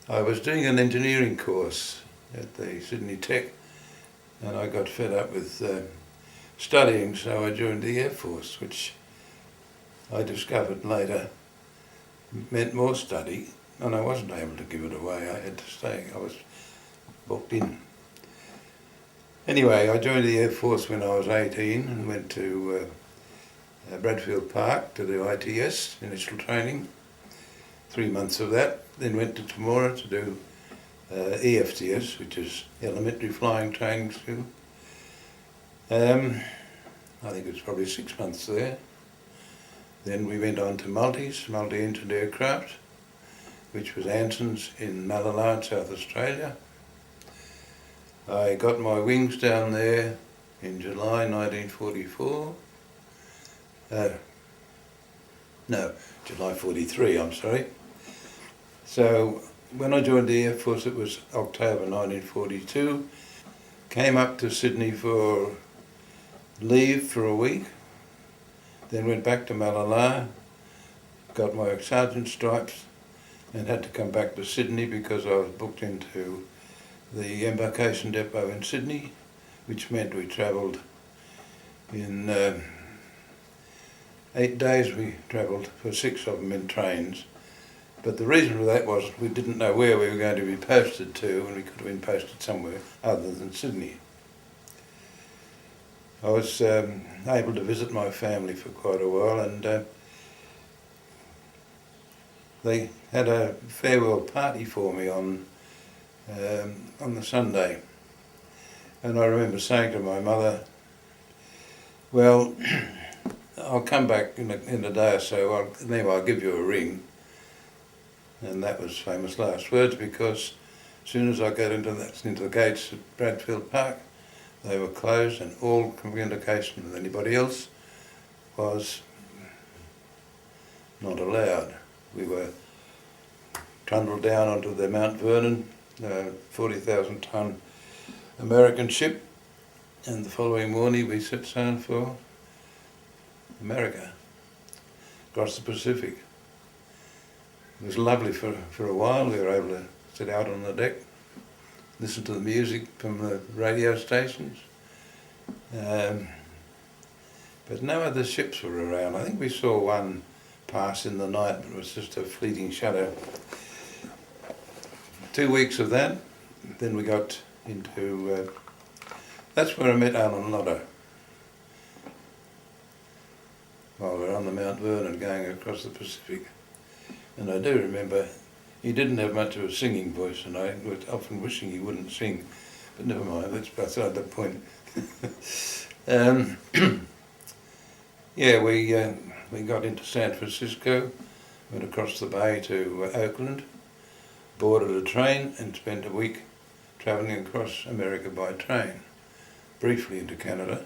I was doing an engineering course at the Sydney Tech, and I got fed up with studying, so I joined the Air Force, which I discovered later meant more study, and I wasn't able to give it away. I had to stay. I was booked in. Anyway, I joined the Air Force when I was 18 and went to Bradfield Park to do ITS, initial training, 3 months of that. Then went to Temora to do EFTS, which is Elementary Flying Training School. I think it was probably 6 months there. Then we went on to multi-engined aircraft, which was Anson's in Malala, South Australia. I got my wings down there in July 1944. No, July 43, I'm sorry. So when I joined the Air Force it was October 1942. Came up to Sydney for leave for a week, then went back to Malala, got my sergeant stripes and had to come back to Sydney because I was booked into the embarkation depot in Sydney, which meant we travelled in 8 days. We travelled for 6 of them in trains, but the reason for that was we didn't know where we were going to be posted to, and we could have been posted somewhere other than Sydney. I was able to visit my family for quite a while, and they had a farewell party for me on the Sunday, and I remember saying to my mother, well, I'll come back in a day or so, I'll give you a ring. And that was famous last words, because as soon as I got into the gates at Bradfield Park, they were closed and all communication with anybody else was not allowed. We were trundled down onto the Mount Vernon 40,000 tonne American ship, and the following morning we set sail for America, across the Pacific. It was lovely for a while. We were able to sit out on the deck, listen to the music from the radio stations, but no other ships were around. I think we saw one pass in the night, but it was just a fleeting shadow. 2 weeks of that, then we got into, that's where I met Alan Lodder. While we were on the Mount Vernon going across the Pacific. And I do remember he didn't have much of a singing voice, and I was often wishing he wouldn't sing, but never mind, that's beside the point. Yeah, we got into San Francisco, went across the bay to Oakland, boarded a train and spent a week travelling across America by train, briefly into Canada.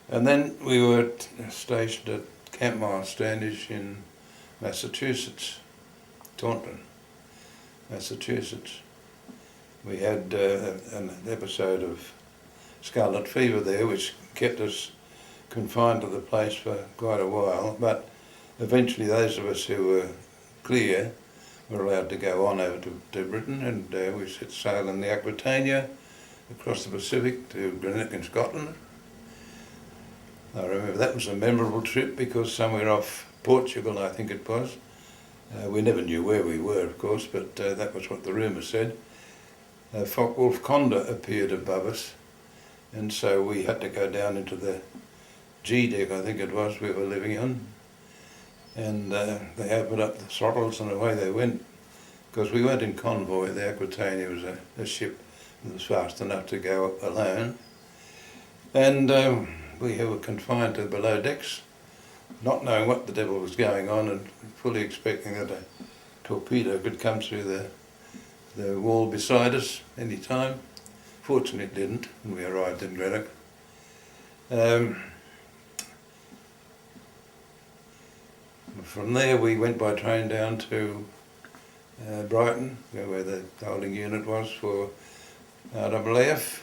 And then we were stationed at Camp Miles Standish in Massachusetts, Taunton, Massachusetts. We had an episode of scarlet fever there, which kept us confined to the place for quite a while, but eventually those of us who were clear were allowed to go on over to Britain, and we set sail in the Aquitania across the Pacific to Greenock in Scotland. I remember that was a memorable trip because somewhere off Portugal, I think it was, we never knew where we were, of course, but that was what the rumour said. Focke-Wulf Conda appeared above us, and so we had to go down into the G deck, I think it was, we were living on, and they opened up the throttles and away they went, because we weren't in convoy. The Aquitania was a ship that was fast enough to go up alone, and we were confined to below decks, not knowing what the devil was going on and fully expecting that a torpedo could come through the wall beside us any time. Fortunately it didn't, and we arrived in Greenock. From there we went by train down to Brighton, where the holding unit was for RAAF.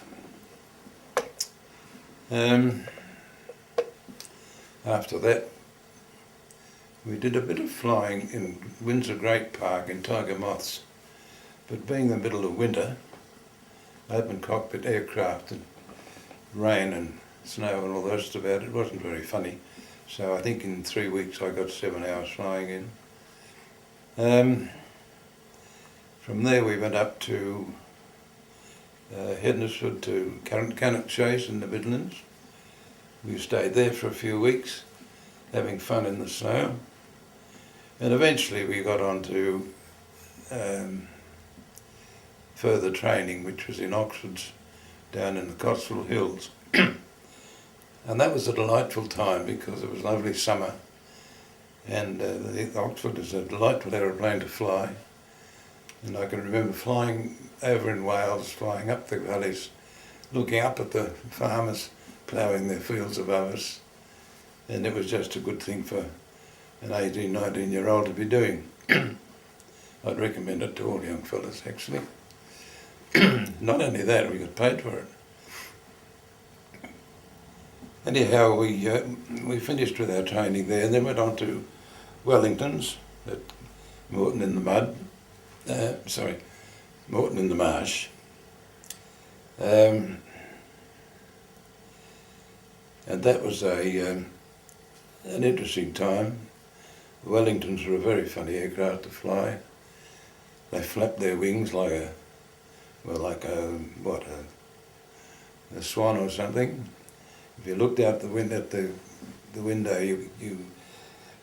After that, we did a bit of flying in Windsor Great Park in Tiger Moths But being the middle of winter, open cockpit aircraft and rain and snow and all the rest about it wasn't very funny. So I think in 3 weeks I got 7 hours flying in. From there we went up to Hednesford to Cannock Chase in the Midlands. We stayed there for a few weeks, having fun in the snow. And eventually we got on to further training, which was in Oxford's down in the Cotswold Hills. And that was a delightful time because it was lovely summer, and Oxford is a delightful aeroplane to fly. And I can remember flying over in Wales, flying up the valleys, looking up at the farmers ploughing their fields above us, and it was just a good thing for an 18, 19-year-old to be doing. I'd recommend it to all young fellas, actually. Not only that, we got paid for it. Anyhow, we finished with our training there, and then went on to Wellington's at Moreton in the Mud. Moreton in the Marsh. And that was an interesting time. The Wellingtons were a very funny aircraft to fly. They flapped their wings like a swan or something. If you looked out the window at the window,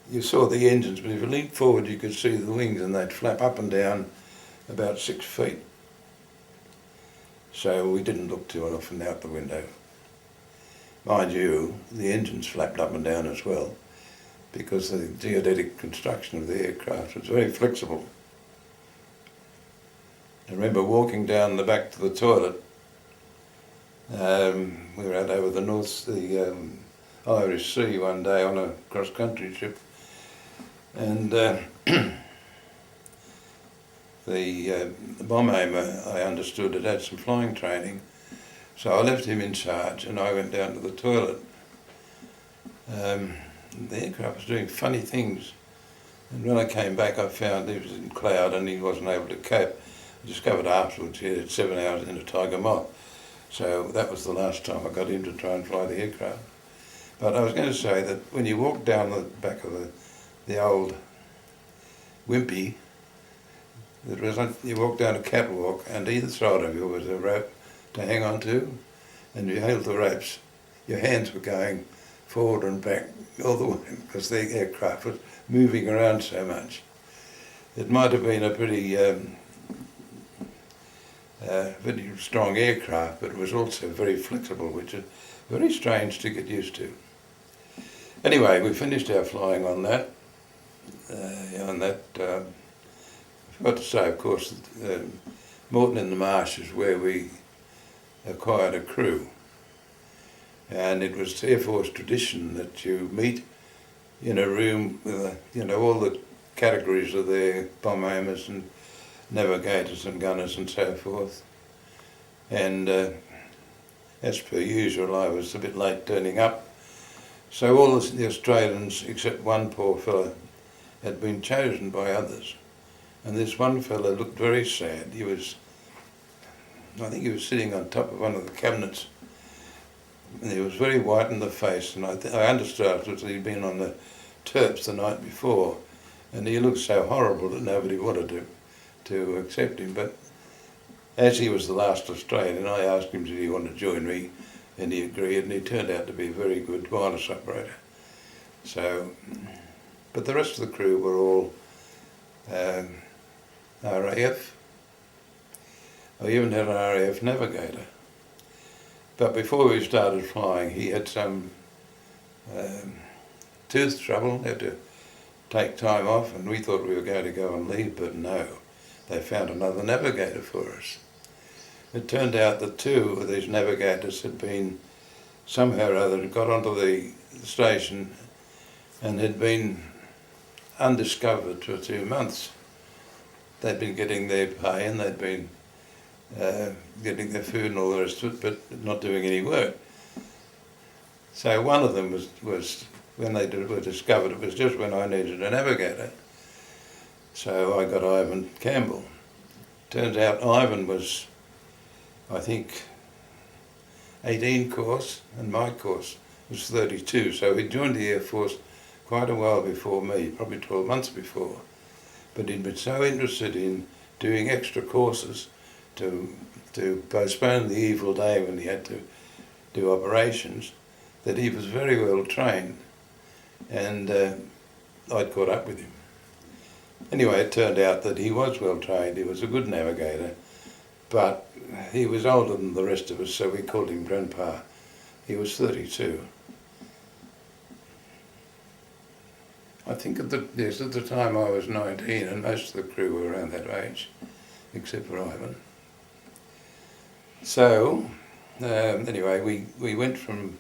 you saw the engines, but if you leaned forward, you could see the wings, and they'd flap up and down about 6 feet. So we didn't look too often out the window. Mind you, the engines flapped up and down as well, because the geodetic construction of the aircraft was very flexible. I remember walking down the back to the toilet. We were out over the Irish Sea one day on a cross-country trip, and the bomb aimer, I understood, had some flying training, so I left him in charge and I went down to the toilet. The aircraft was doing funny things, and when I came back I found he was in cloud and he wasn't able to cope. I discovered afterwards he had 7 hours in a Tiger Moth, so that was the last time I got him to try and fly the aircraft. But I was going to say that when you walk down the back of the old Wimpy, you walk down a catwalk, and either side of you was a rope to hang on to, and you held the ropes. Your hands were going forward and back all the way because the aircraft was moving around so much. It might have been a pretty strong aircraft, but it was also very flexible, which is very strange to get used to. Anyway, we finished our flying on that. I forgot to say, of course, Moreton in the Marsh is where we acquired a crew. And it was Air Force tradition that you meet in a room with all the categories of their bomb aimers and navigators and gunners and so forth. And as per usual, I was a bit late turning up. So all the Australians, except one poor fellow, had been chosen by others. And this one fellow looked very sad. I think he was sitting on top of one of the cabinets. And he was very white in the face, and I understood afterwards that he'd been on the Terps the night before, and he looked so horrible that nobody wanted to accept him. But as he was the last Australian, I asked him did he want to join me, and he agreed, and he turned out to be a very good wireless operator. So, but the rest of the crew were all RAAF. I even had an RAAF navigator. But before we started flying, he had some tooth trouble, had to take time off, and we thought we were going to go on leave, but no, they found another navigator for us. It turned out that 2 of these navigators had been, somehow or other, got onto the station and had been undiscovered for 2 months. They'd been getting their pay and they'd been getting their food and all the rest of it, but not doing any work. So one of them was when they were discovered, it was just when I needed a navigator. So I got Ivan Campbell. Turns out Ivan was, I think, 18 course, and my course was 32, so he joined the Air Force quite a while before me, probably 12 months before. But he'd been so interested in doing extra courses to postpone the evil day when he had to do operations, that he was very well trained, and I'd caught up with him. Anyway, it turned out that he was well trained, he was a good navigator, but he was older than the rest of us, so we called him Grandpa. He was 32. I think at the time I was 19, and most of the crew were around that age, except for Ivan. So, anyway, we went from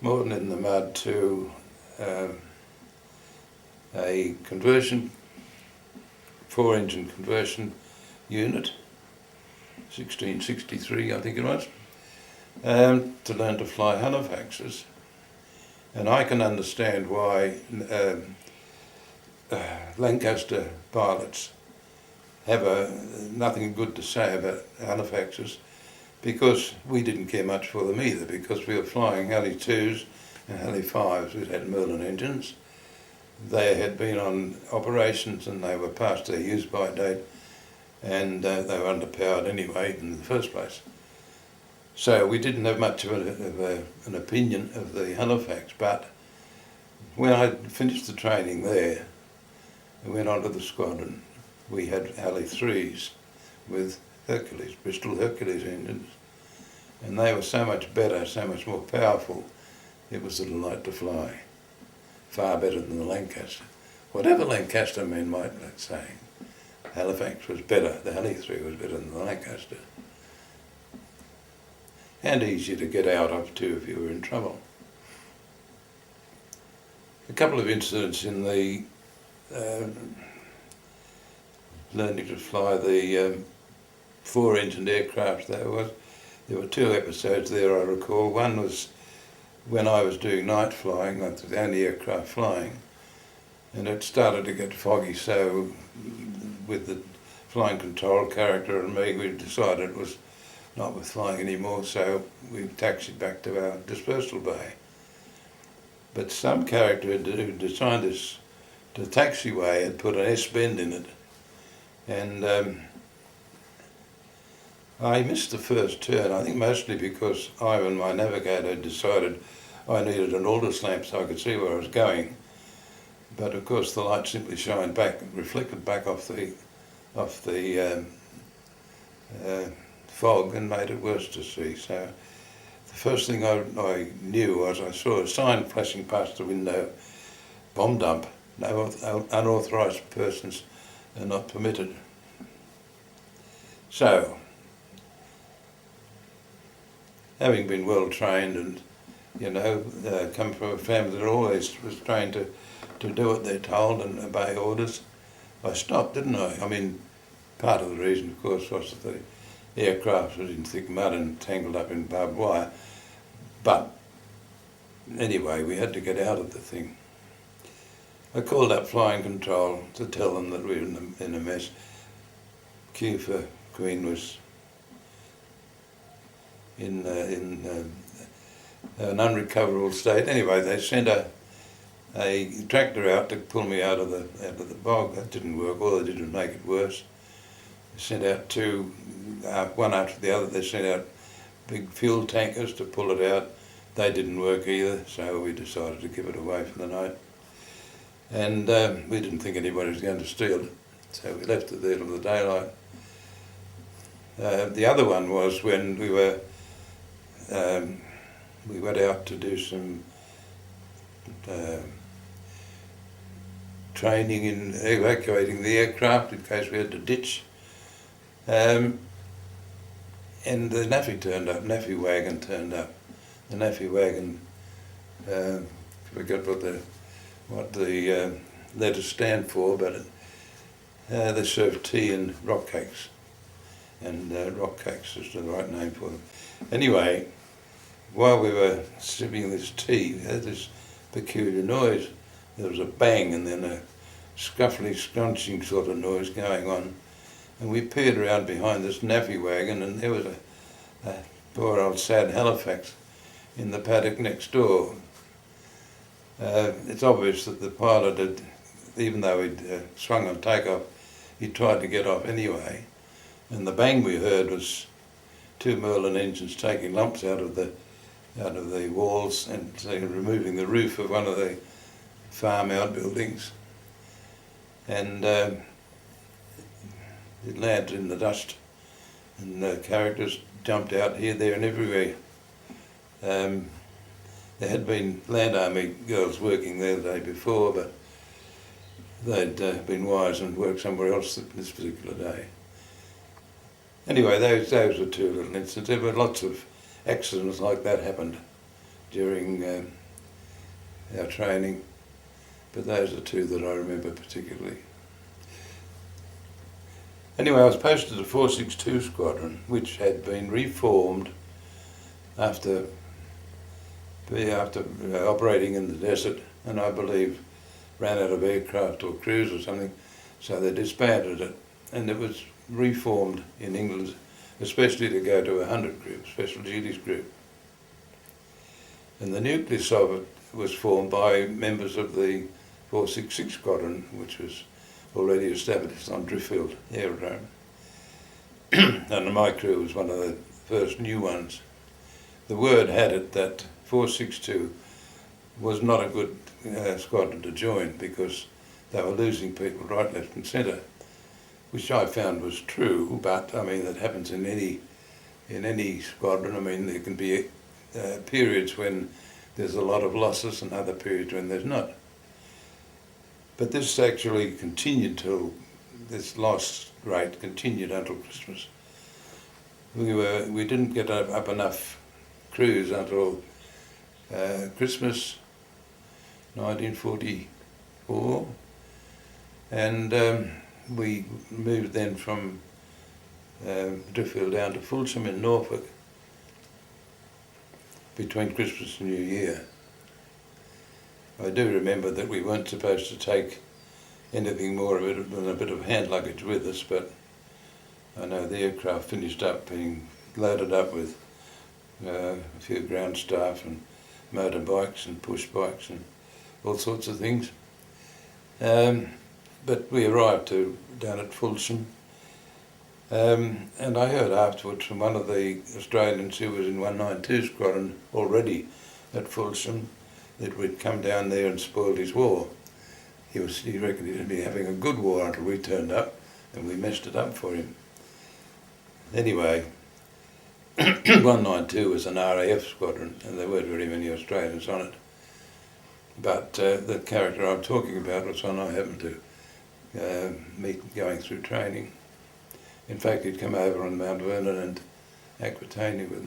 Morton in the Mud to a conversion, 4-engine conversion unit, 1663 I think it was, to learn to fly Halifaxes. And I can understand why Lancaster pilots have nothing good to say about Halifaxes, because we didn't care much for them either, because we were flying Heli 2s and Heli 5s which had Merlin engines. They had been on operations and they were past their use-by date, and they were underpowered anyway in the first place. So we didn't have much of an opinion of the Halifax, but when I finished the training there and went on to the squadron, we had Heli 3s with Hercules, Bristol Hercules engines, and they were so much better, so much more powerful, it was a delight to fly. Far better than the Lancaster. Whatever Lancaster men might say, Halifax was better, the Heli 3 was better than the Lancaster. And easier to get out of too if you were in trouble. A couple of incidents in the learning to fly the 4-engined aircraft. There were 2 episodes there I recall. One was when I was doing night flying, I was the only aircraft flying, and it started to get foggy, so with the flying control character and me, we decided it was not worth flying anymore, so we taxied back to our dispersal bay. But some character who designed this, the taxiway, had put an S-bend in it, and I missed the first turn, I think mostly because Ivan, my navigator, decided I needed an Aldous lamp so I could see where I was going. But of course the light simply shined back, reflected back off the fog and made it worse to see. So the first thing I knew was I saw a sign flashing past the window, bomb dump, no unauthorised persons are not permitted. So, having been well trained and, come from a family that always was trained to do what they're told and obey orders, I stopped, didn't I? I mean, part of the reason, of course, was that the aircraft was in thick mud and tangled up in barbed wire. But anyway, we had to get out of the thing. I called up flying control to tell them that we were in a mess. Q for Queen was in an unrecoverable state. Anyway, they sent a tractor out to pull me out of the bog. That didn't work. All they did was make it worse. They sent out 2, one after the other. They sent out big fuel tankers to pull it out. They didn't work either, so we decided to give it away for the night. And we didn't think anybody was going to steal it, so we left it there till the daylight. The other one was when we went out to do some training in evacuating the aircraft in case we had to ditch. And the NAFI wagon turned up. The NAFI wagon, I forgot what the letters stand for, but they serve tea and rock cakes. And rock cakes is the right name for them. Anyway, while we were sipping this tea, we heard this peculiar noise. There was a bang and then a scuffly, scrunching sort of noise going on. and we peered around behind this naffy wagon, and there was a poor old sad Halifax in the paddock next door. It's obvious that the pilot had, even though he'd swung on takeoff, he tried to get off anyway, and the bang we heard was two Merlin engines taking lumps out of the walls and removing the roof of one of the farm outbuildings, and it landed in the dust, and the characters jumped out here, there and everywhere. There had been Land Army girls working there the day before, but they'd been wise and worked somewhere else this particular day. Anyway, those were two little incidents. There were lots of accidents like that happened during our training, but those are two that I remember particularly. Anyway, I was posted to 462 Squadron, which had been reformed after operating in the desert, and I believe ran out of aircraft or crews or something, so they disbanded it, and it was reformed in England, especially to go to a 100 group, special duties group. And the nucleus of it was formed by members of the 466 Squadron, which was already established on Driffield Aerodrome. And my crew was one of the first new ones. The word had it that 462 was not a good squadron to join because they were losing people right, left and centre, which I found was true, but I mean that happens in any squadron. I mean there can be periods when there's a lot of losses and other periods when there's not. But this actually continued till, this loss rate continued until Christmas. We didn't get up enough crews until Christmas 1944, and we moved then from Driffield down to Fulsham in Norfolk between Christmas and New Year. I do remember that we weren't supposed to take anything more of it than a bit of hand luggage with us, but I know the aircraft finished up being loaded up with a few ground staff and motorbikes and push bikes and all sorts of things. But we arrived down at Fulsham, and I heard afterwards from one of the Australians who was in 192 Squadron already at Fulsham that we'd come down there and spoiled his war. He reckoned he'd be having a good war until we turned up, and we messed it up for him. Anyway, 192 was an RAAF squadron, and there weren't very many Australians on it. But the character I'm talking about was one I happened to meet going through training. In fact, he'd come over on Mount Vernon and Aquitania with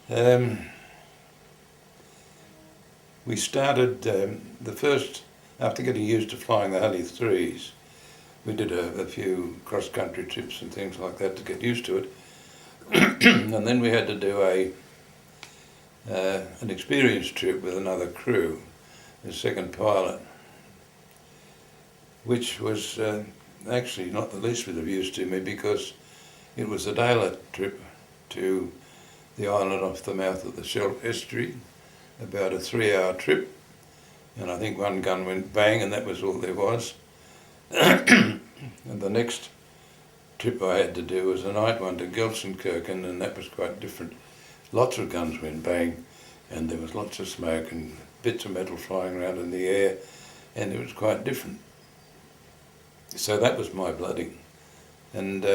me. We started the first, after getting used to flying the Halley 3s, we did a few cross-country trips and things like that to get used to it. And then we had to do an experience trip with another crew, the second pilot, which was actually not the least bit of use to me because it was a daylight trip to the island off the mouth of the Scheldt Estuary, about a 3-hour trip, and I think one gun went bang and that was all there was. And the next trip I had to do was a night one to Gelsenkirchen, and that was quite different. Lots of guns went bang and there was lots of smoke and bits of metal flying around in the air, and it was quite different. So that was my blooding. And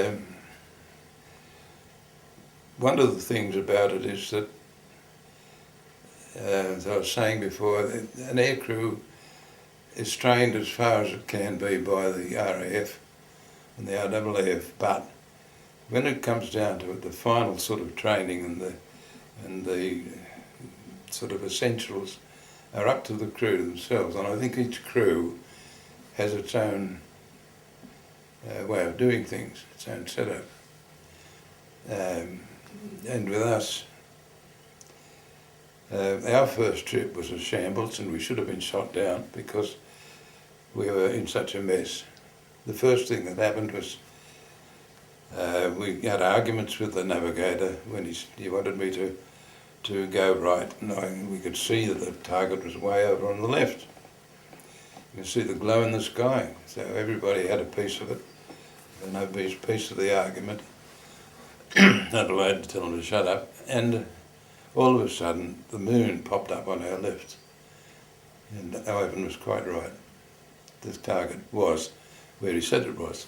one of the things about it is that, as I was saying before, an aircrew is trained as far as it can be by the RAAF and the RAAF, but when it comes down to it, the final sort of training and the sort of essentials are up to the crew themselves, and I think each crew has its own way of doing things, its own setup. And with us, our first trip was a shambles, and we should have been shot down because we were in such a mess. the first thing that happened was we had arguments with the navigator when he wanted me to go right, and we could see that the target was way over on the left. You can see the glow in the sky, so everybody had a piece of it, and no piece of the argument. Not allowed to tell them to shut up, and all of a sudden the moon popped up on our left, and Ivan was quite right. This target was where he said it was.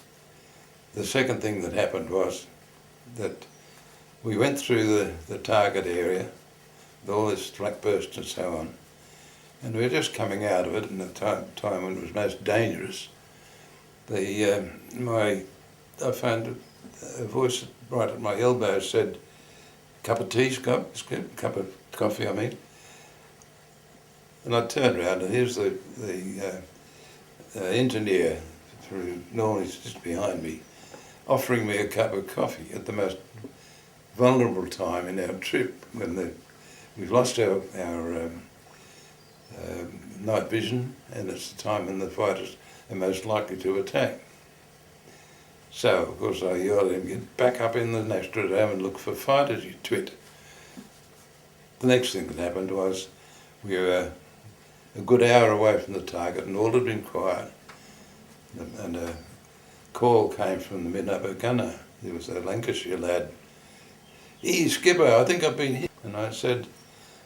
The second thing that happened was that we went through the target area with all this flak burst and so on, and we were just coming out of it in the time when it was most dangerous. I found a voice right at my elbow said, "Cup of tea, Scott?" Cup of coffee, I mean. And I turned around, and here's the engineer, who normally sits behind me, offering me a cup of coffee at the most vulnerable time in our trip, when we've lost our night vision, and it's the time when the fighters are most likely to attack. So, of course, I yelled at him, "Get back up in the Nostradome and look for fighters, you twit." The next thing that happened was we were a good hour away from the target, and all had been quiet. And a call came from the mid-upper gunner. He was a Lancashire lad. "Hey, Skipper, I think I've been hit." And I said,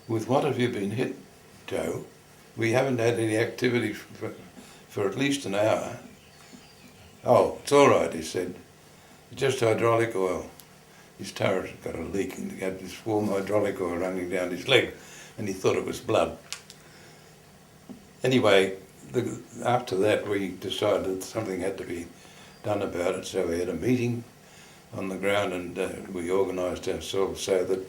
"With what have you been hit, Joe? We haven't had any activity for at least an hour." "Oh, it's all right," he said. "It's just hydraulic oil." His turret had got a leak, and he had this warm hydraulic oil running down his leg, and he thought it was blood. Anyway, after that we decided that something had to be done about it, so we had a meeting on the ground, and we organised ourselves so that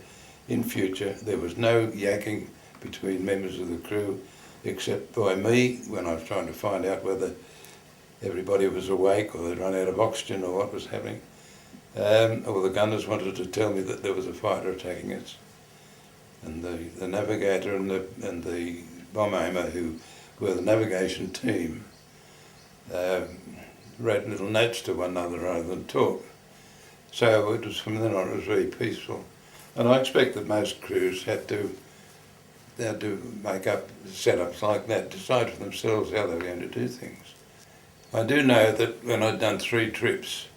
in future there was no yakking between members of the crew, except by me when I was trying to find out whether everybody was awake or they'd run out of oxygen or what was happening. Or the gunners wanted to tell me that there was a fighter attacking us. And the navigator and the bomb aimer, who were the navigation team, wrote little notes to one another rather than talk. So it was, from then on, it was very peaceful. And I expect that most crews had to make up setups like that, decide for themselves how they were going to do things. I do know that when I'd done 3 trips,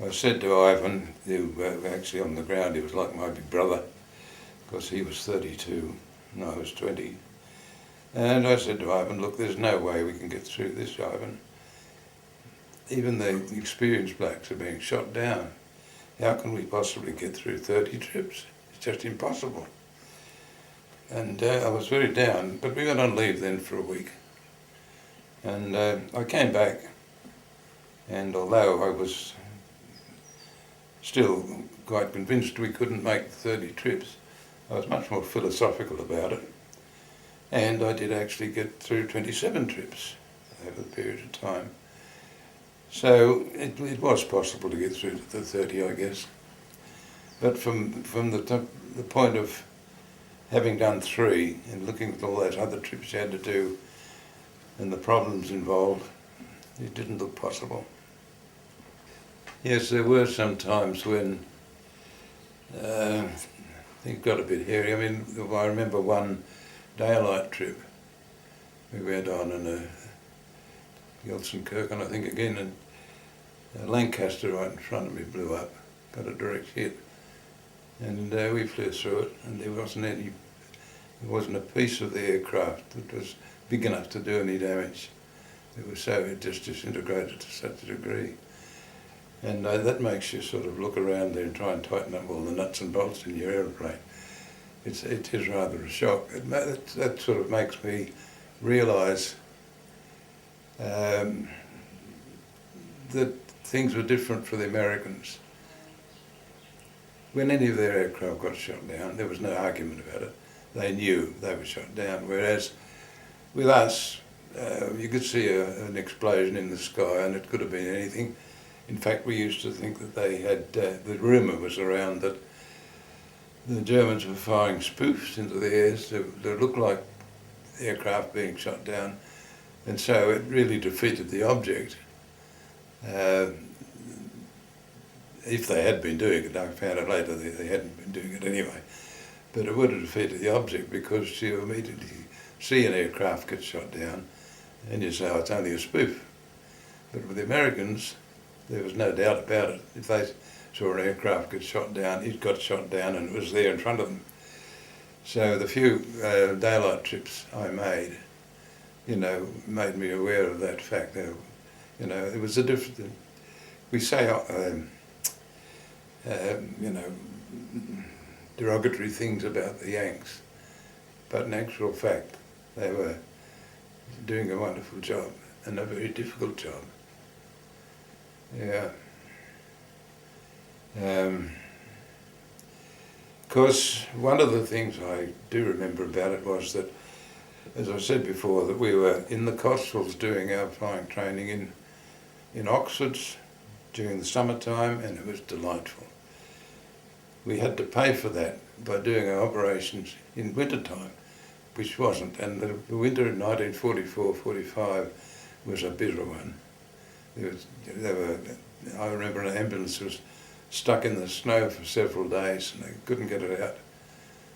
I said to Ivan, who actually on the ground, he was like my big brother, because he was 32 and I was 20. And I said to Ivan, "Look, there's no way we can get through this, Ivan. Even the experienced blokes are being shot down. How can we possibly get through 30 trips? It's just impossible." And I was very down, but we went on leave then for a week. And I came back, and although I was still quite convinced we couldn't make 30 trips, I was much more philosophical about it. And I did actually get through 27 trips over the period of time. So it was possible to get through to the 30, I guess. But from the point of having done 3 and looking at all those other trips you had to do and the problems involved, it didn't look possible. Yes, there were some times when things got a bit hairy. I mean, I remember one daylight trip we went on in Gelsenkirchen, I think again, and Lancaster right in front of me blew up, got a direct hit, and we flew through it, and there wasn't a piece of the aircraft that was big enough to do any damage. It just disintegrated to such a degree. And that makes you sort of look around there and try and tighten up all the nuts and bolts in your aeroplane. It is rather a shock. That sort of makes me realise that things were different for the Americans. When any of their aircraft got shot down, there was no argument about it. They knew they were shot down, whereas with us, you could see an explosion in the sky and it could have been anything. In fact, we used to think that they had, the rumour was around that the Germans were firing spoofs into the air that looked like aircraft being shot down, And so it really defeated the object. If they had been doing it, I found out later they hadn't been doing it anyway, but it would have defeated the object, because you immediately see an aircraft get shot down and you say, oh, it's only a spoof. But with the Americans, there was no doubt about it. If they saw an aircraft get shot down, it got shot down and it was there in front of them. So the few daylight trips I made, made me aware of that fact. It was a different. We say, derogatory things about the Yanks, but in actual fact, they were doing a wonderful job and a very difficult job. Yeah. Of course, one of the things I do remember about it was that, as I said before, that we were in the Cotswolds doing our flying training in Oxfords during the summertime, and it was delightful. We had to pay for that by doing our operations in wintertime, which wasn't, and the winter of 1944-45 was a bitter one. I remember an ambulance was stuck in the snow for several days and they couldn't get it out.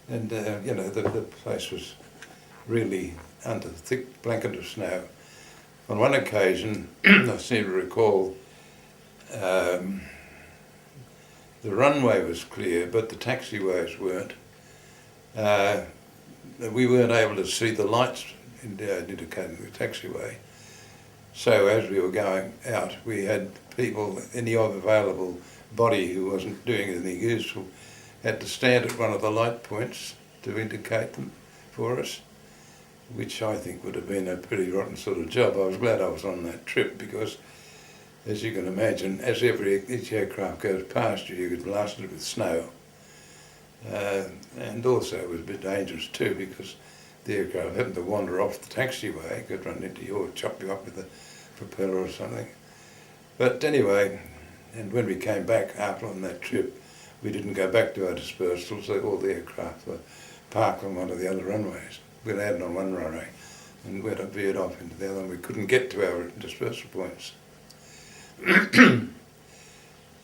And, the place was really under a thick blanket of snow. On one occasion, I seem to recall, the runway was clear, but the taxiways weren't. We weren't able to see the lights indicating the taxiway. So as we were going out, we had people, any available body who wasn't doing anything useful, had to stand at one of the light points to indicate them for us, which I think would have been a pretty rotten sort of job. I was glad I was on that trip because, as you can imagine, as each aircraft goes past you, you get blasted with snow. And also it was a bit dangerous too, because the aircraft happened to wander off the taxiway, it could run into you or chop you up with a propeller or something. But anyway, and when we came back after on that trip, we didn't go back to our dispersal, so all the aircraft were parked on one of the other runways. We landed on one runway and went and veered off into the other, and we couldn't get to our dispersal points.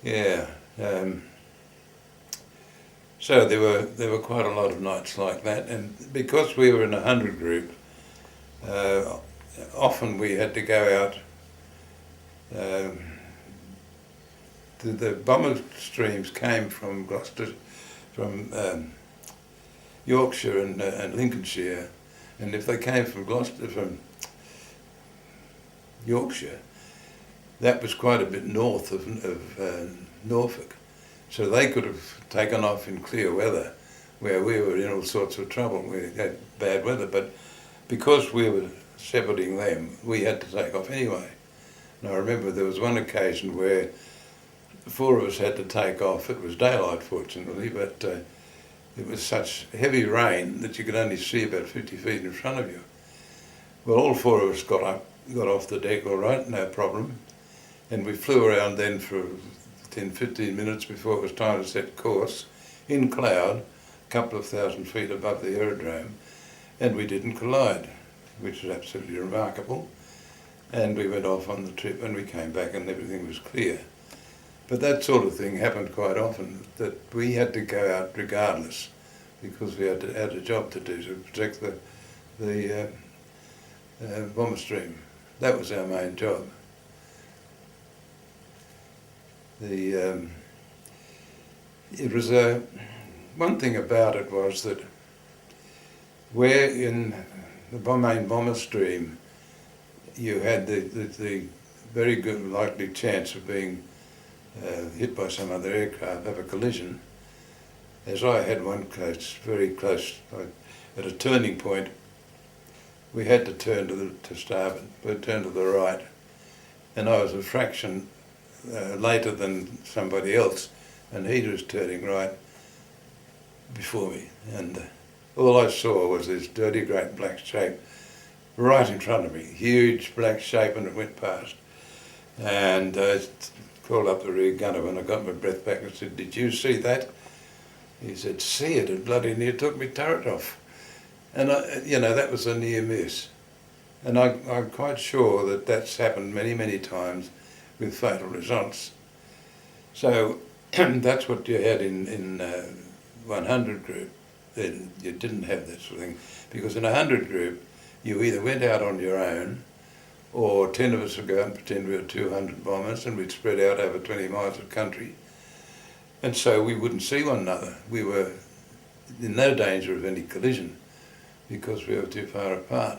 Yeah. So there were quite a lot of nights like that, and because we were in a 100 group, often we had to go out. The bomber streams came from Gloucester, from Yorkshire and Lincolnshire, and if they came from Yorkshire, that was quite a bit north of Norfolk. So they could have taken off in clear weather, where we were in all sorts of trouble. We had bad weather, but because we were shepherding them, we had to take off anyway. And I remember there was one occasion where the four of us had to take off. It was daylight, fortunately, but it was such heavy rain that you could only see about 50 feet in front of you. Well, all four of us got off the deck all right, no problem. And we flew around then for 10-15 minutes before it was time to set course, in cloud, a couple of thousand feet above the aerodrome, and we didn't collide, which was absolutely remarkable. And we went off on the trip and we came back and everything was clear. But that sort of thing happened quite often, that we had to go out regardless, because we had a job to do to protect the bomber stream. That was our main job. It was one thing about it was that where in the main bomber stream you had the very good likely chance of being hit by some other aircraft, have a collision, as I had one case very close at a turning point. We had to turn to starboard, but turn to the right, and I was a fraction later than somebody else, and he was turning right before me, and all I saw was this dirty great black shape right in front of me, huge black shape, and it went past. And I called up the rear gunner when I got my breath back and said, "Did you see that?" He said, "See it? It bloody near took me turret off." And that was a near miss. And I'm quite sure that that's happened many, many times with fatal results. So that's what you had in 100 group. Then you didn't have that sort of thing, because in 100 group you either went out on your own, or 10 of us would go out and pretend we were 200 bombers, and we'd spread out over 20 miles of country, and so we wouldn't see one another. We were in no danger of any collision because we were too far apart.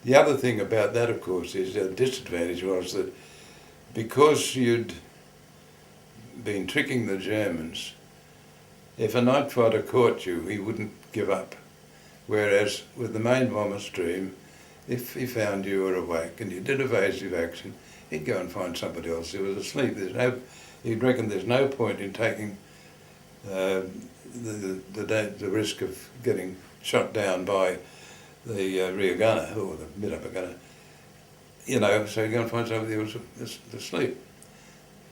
The other thing about that, of course, is the disadvantage was that because you'd been tricking the Germans, if a night fighter caught you, he wouldn't give up. Whereas with the main bomber stream, if he found you were awake and you did evasive action, he'd go and find somebody else who was asleep. He'd reckon there's no point in taking the risk of getting shot down by the rear gunner or the mid-upper gunner, so you go and find somebody who was asleep.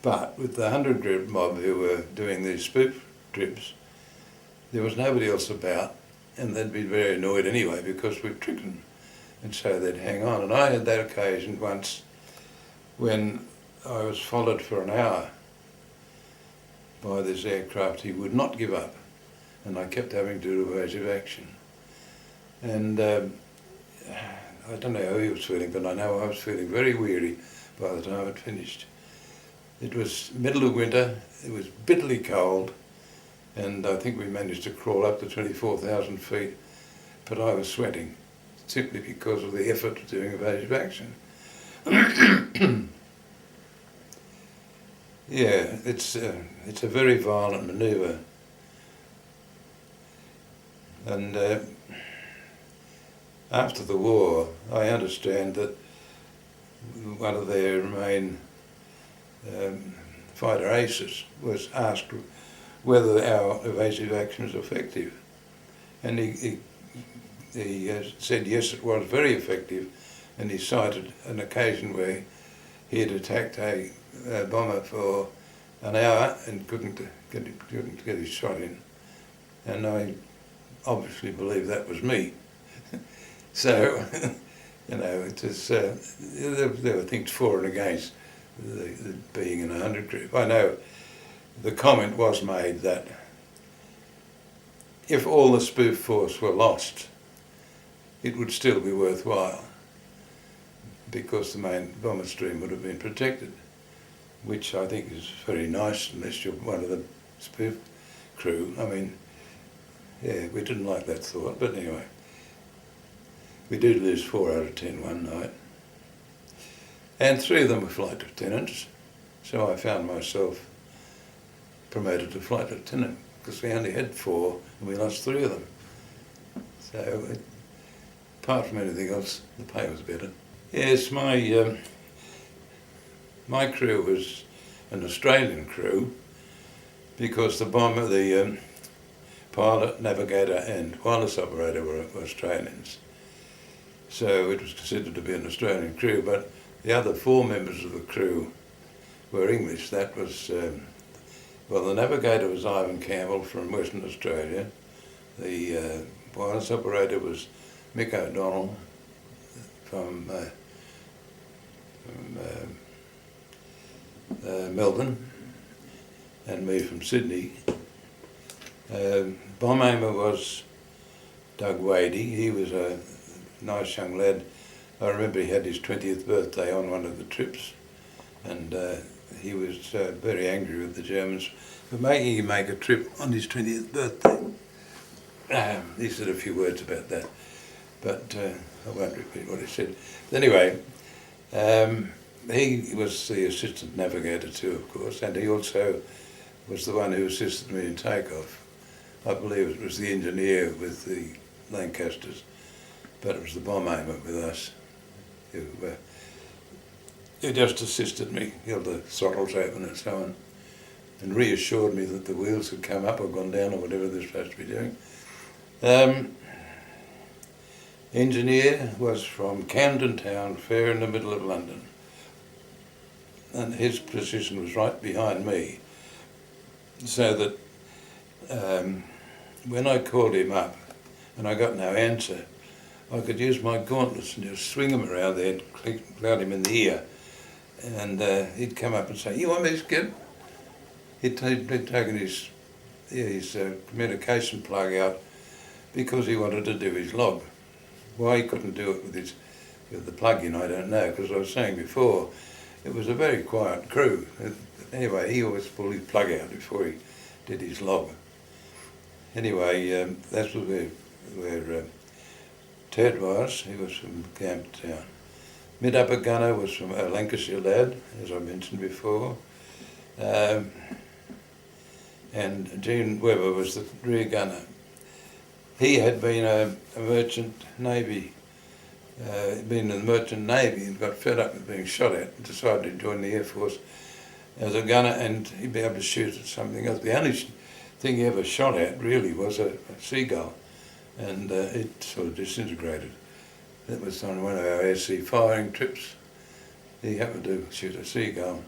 But with the 100 group mob who were doing these spoof trips, there was nobody else about, and they'd be very annoyed anyway because we'd tricked them, and so they'd hang on. And I had that occasion once when I was followed for an hour by this aircraft. He would not give up, and I kept having to do evasive action. And I don't know how he was feeling, but I know I was feeling very weary by the time it finished. It was middle of winter, it was bitterly cold, and I think we managed to crawl up to 24,000 feet, but I was sweating simply because of the effort of doing evasive action. Yeah, it's a very violent manoeuvre, and after the war, I understand that one of their main fighter aces was asked whether our evasive action was effective, and he said yes, it was very effective, and he cited an occasion where he had attacked a bomber for an hour and couldn't get his shot in, and I obviously believe that was me. So, it was, there were things for and against the being in a 100 group. I know the comment was made that if all the spoof force were lost, it would still be worthwhile because the main bomber stream would have been protected, which I think is very nice unless you're one of the spoof crew. I mean, yeah, we didn't like that thought, but anyway. We did lose 4 out of 10 one night, and 3 of them were flight lieutenants, so I found myself promoted to flight lieutenant because we only had 4 and we lost 3 of them. So apart from anything else, the pay was better. Yes, my crew was an Australian crew because the bomber, the pilot, navigator and wireless operator were Australians. So it was considered to be an Australian crew, but the other 4 members of the crew were English. That was, the navigator was Ivan Campbell from Western Australia. The wireless operator was Mick O'Donnell from Melbourne, and me from Sydney. Bomb aimer was Doug Wadey. He was a nice young lad. I remember he had his 20th birthday on one of the trips, and he was very angry with the Germans for making him make a trip on his 20th birthday. He said a few words about that, but I won't repeat what he said. Anyway, he was the assistant navigator too, of course, and he also was the one who assisted me in takeoff. I believe it was the engineer with the Lancasters, but it was the bomb aimer with us who just assisted me, held the throttles open and so on, and reassured me that the wheels had come up or gone down or whatever they're supposed to be doing. Engineer was from Camden Town, fair in the middle of London, and his position was right behind me, so that when I called him up and I got no answer, I could use my gauntlets and just swing him around there and cloud him in the ear. And he'd come up and say, "You want me to get?" He'd taken his communication plug out because he wanted to do his log. Why he couldn't do it with the plug-in, I don't know, because I was saying before, it was a very quiet crew. Anyway, he always pulled his plug out before he did his log. Anyway, that's where Ted was. He was from Camptown. Mid-upper gunner was from a Lancashire lad, as I mentioned before. And Gene Webber was the rear gunner. He had been a merchant navy, been in the merchant navy and got fed up with being shot at and decided to join the Air Force as a gunner, and he'd be able to shoot at something else. The only thing he ever shot at really was a seagull, and it sort of disintegrated. That was on one of our air sea firing trips. He happened to shoot a seagull.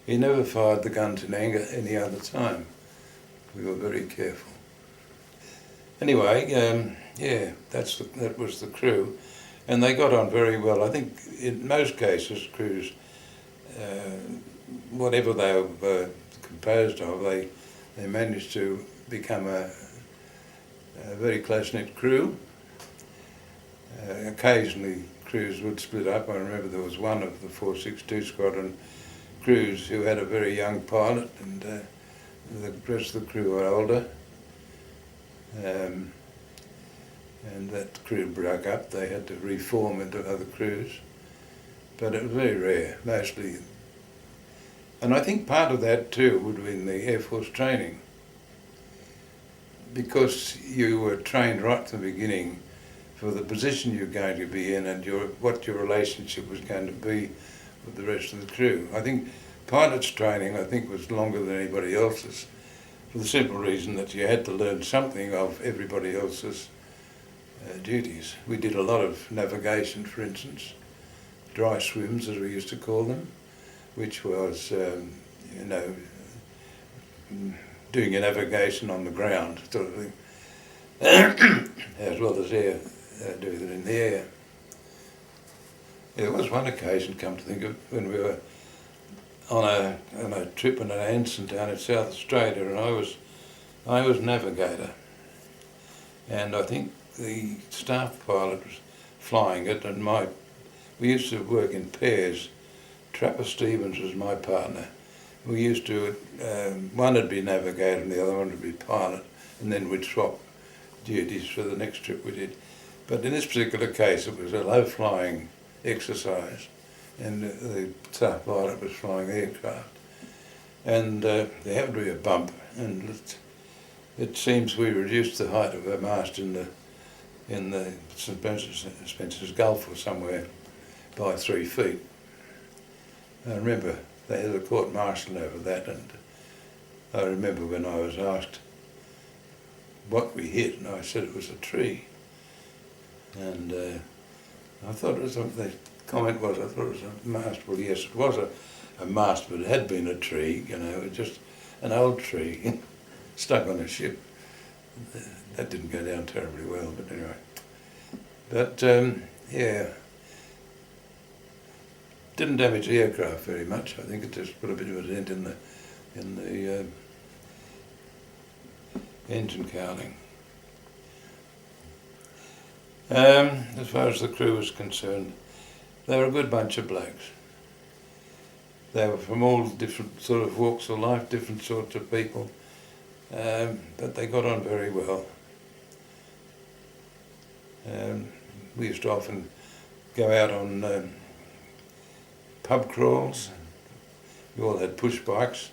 He never fired the guns in anger any other time. We were very careful. Anyway, that was the crew, and they got on very well. I think in most cases, crews, whatever they were composed of, they managed to become a very close-knit crew. Occasionally, crews would split up. I remember there was one of the 462 Squadron crews who had a very young pilot, and the rest of the crew were older. And that crew broke up. They had to reform into other crews, but it was very rare, mostly. And I think part of that too would have been the Air Force training, because you were trained right from the beginning for the position you're going to be in and what your relationship was going to be with the rest of the crew. I think pilots' training, was longer than anybody else's, for the simple reason that you had to learn something of everybody else's duties. We did a lot of navigation, for instance, dry swims as we used to call them, which was, doing your navigation on the ground sort of thing, as well as doing it in the air. There was one occasion, come to think of, when we were on a trip in an Anson down in South Australia, and I was navigator, and I think the staff pilot was flying it, and we used to work in pairs. Trapper Stevens was my partner. We used to, one would be navigator and the other one would be pilot, and then we'd swap duties for the next trip we did. But in this particular case, it was a low-flying exercise, and the staff pilot was flying the aircraft. And there happened to be a bump, and it seems we reduced the height of our mast in the Spencer's Gulf or somewhere by 3 feet. I remember they had a court-martial over that, and I remember when I was asked what we hit, and I said it was a tree. And I thought it was the comment was, I thought it was a mast. Well, yes, it was a mast, but it had been a tree, just an old tree stuck on a ship. That didn't go down terribly well, but anyway. But, didn't damage the aircraft very much. I think it just put a bit of a dent in the engine cowling. As far as the crew was concerned, they were a good bunch of blokes. They were from all different sort of walks of life, different sorts of people, but they got on very well. We used to often go out on pub crawls. We all had push bikes,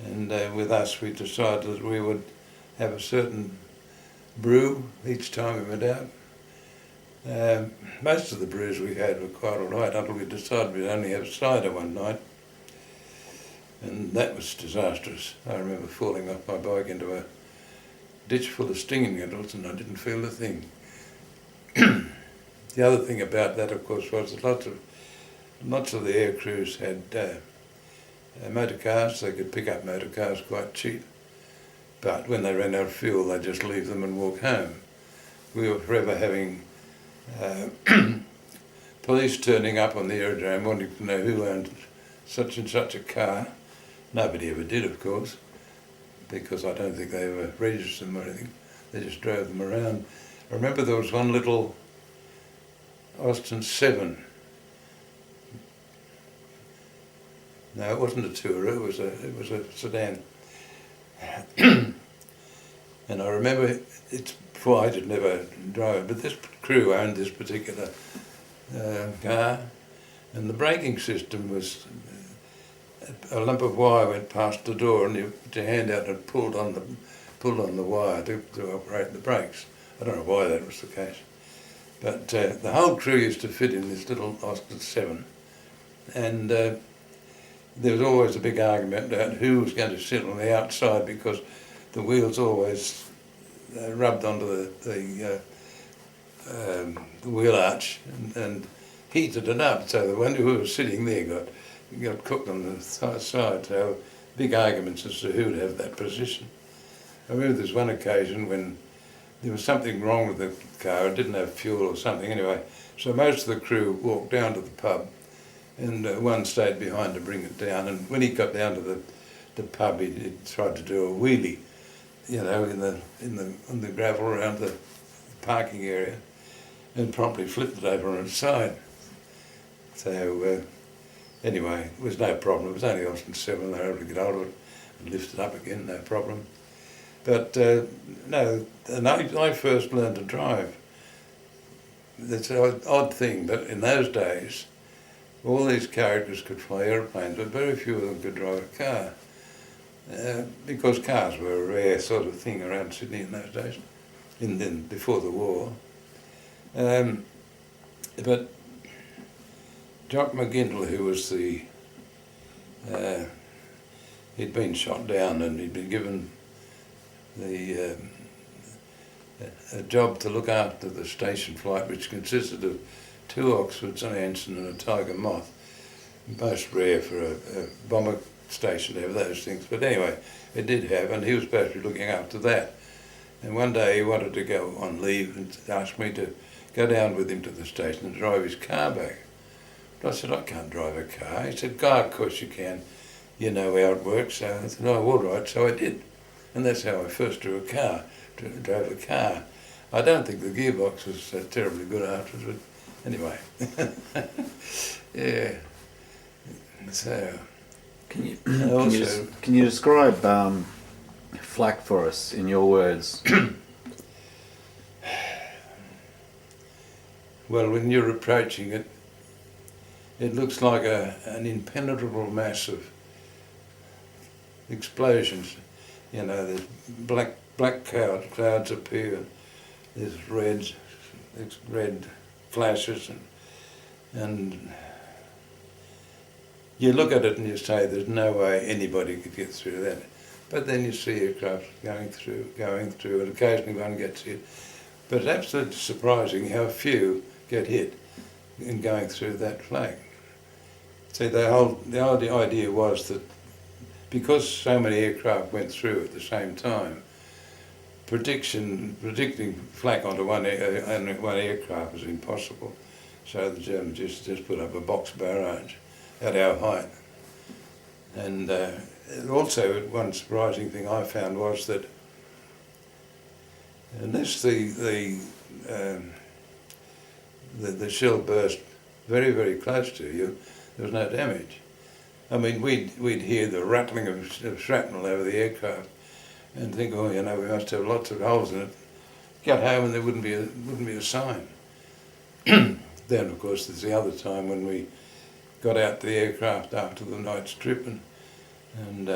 and with us we decided that we would have a certain brew each time we went out. Most of the brews we had were quite all right until we decided we'd only have cider one night, and that was disastrous. I remember falling off my bike into a ditch full of stinging needles, and I didn't feel a thing. The other thing about that, of course, was that lots of the air crews had motor cars. They could pick up motor cars quite cheap, but when they ran out of fuel, they'd just leave them and walk home. we were forever having police turning up on the aerodrome wanting to know who owned such and such a car. Nobody ever did, of course, because I don't think they ever registered them or anything. They just drove them around. I remember there was one little Austin 7. No, it wasn't a Tourer, it was a sedan. And I remember, it's before I did never drive, but this crew owned this particular car, and the braking system was a lump of wire went past the door, and you put your hand out and pulled on the wire to operate the brakes. I don't know why that was the case, but the whole crew used to fit in this little Austin 7, and there was always a big argument about who was going to sit on the outside, because the wheels always rubbed onto the wheel arch and heated it up, so the one who was sitting there got cooked on the side. So big arguments as to who would have that position. I remember there's one occasion when there was something wrong with the car. It didn't have fuel or something anyway. So most of the crew walked down to the pub, and one stayed behind to bring it down. And when he got down to the pub, he tried to do a wheelie, you know, on the gravel around the parking area, and promptly flipped it over on its side. So anyway, it was no problem. It was only Austin 7. They were able to get hold of it and lift it up again, no problem. But no, and I first learned to drive. That's an odd thing, but in those days, all these characters could fly aeroplanes, but very few of them could drive a car, because cars were a rare sort of thing around Sydney in those days, before the war. But Jock McGintle, who was he'd been shot down and he'd been given a job to look after the station flight, which consisted of 2 Oxfords, an Anson and a Tiger Moth. Most rare for a bomber station to have those things, but anyway, it did have, and he was supposed to be looking after that. And one day he wanted to go on leave and asked me to go down with him to the station and drive his car back. But I said, I can't drive a car. He said, God, of course you can. You know how it works. So I said, oh, all right. So I did. And that's how I first drove a car. I don't think the gearbox was terribly good afterwards, but anyway. Yeah. So, can you describe flak for us in your words? Well, when you're approaching it, it looks like an impenetrable mass of explosions. You know, there's black clouds appear, there's red flashes, and you look at it and you say there's no way anybody could get through that. But then you see aircraft going through, and occasionally one gets hit. But it's absolutely surprising how few get hit in going through that flak. See, the idea was that because so many aircraft went through at the same time, predicting flak onto one aircraft was impossible. So the Germans just put up a box barrage at our height. And also, one surprising thing I found was that unless the shell burst very, very close to you, there was no damage. I mean, we'd hear the rattling of shrapnel over the aircraft and think, oh, you know, we must have lots of holes in it. Get home and there wouldn't be a sign. Then, of course, there's the other time when we got out the aircraft after the night's trip, and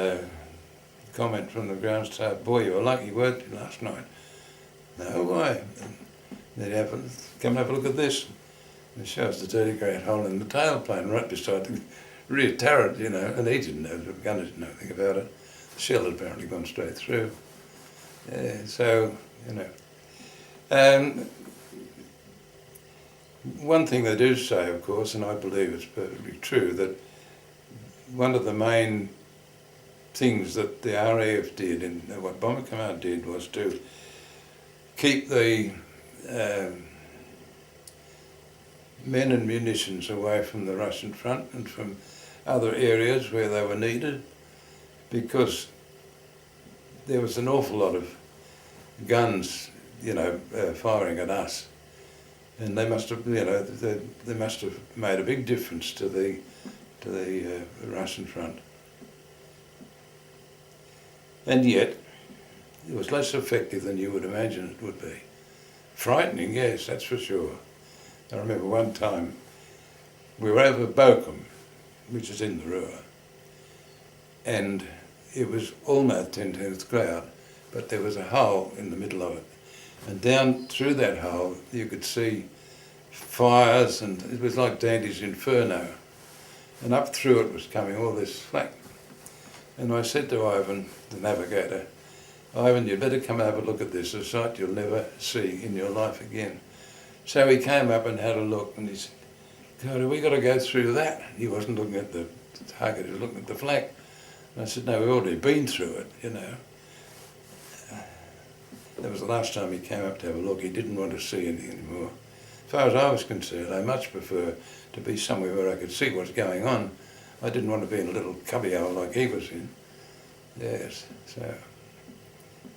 comment from the ground staff, boy, you were lucky, weren't you, last night? No, why? They'd come and have a look at this. It shows the dirty great hole in the tailplane right beside the rear turret, you know, and he didn't know, the gunner didn't know anything about it. The shell had apparently gone straight through. So, you know. One thing they do say, of course, and I believe it's perfectly true, that one of the main things that the RAAF did, and what Bomber Command did, was to keep the men and munitions away from the Russian front and from other areas where they were needed, because there was an awful lot of guns, firing at us, and they must have, they must have made a big difference to the Russian front. And yet, it was less effective than you would imagine it would be. Frightening, yes, that's for sure. I remember one time we were over Bochum, which is in the Ruhr, and it was almost 10/10 cloud, but there was a hole in the middle of it. And down through that hole you could see fires, and it was like Dante's Inferno. And up through it was coming all this flak. And I said to Ivan, the navigator, "Ivan, you'd better come have a look at this, a sight you'll never see in your life again." So he came up and had a look, and he said, "God, have we got to go through that?" He wasn't looking at the target, he was looking at the flak. And I said, "No, we've already been through it, That was the last time he came up to have a look. He didn't want to see anything anymore. As far as I was concerned, I much prefer to be somewhere where I could see what's going on. I didn't want to be in a little cubbyhole like he was in. Yes, so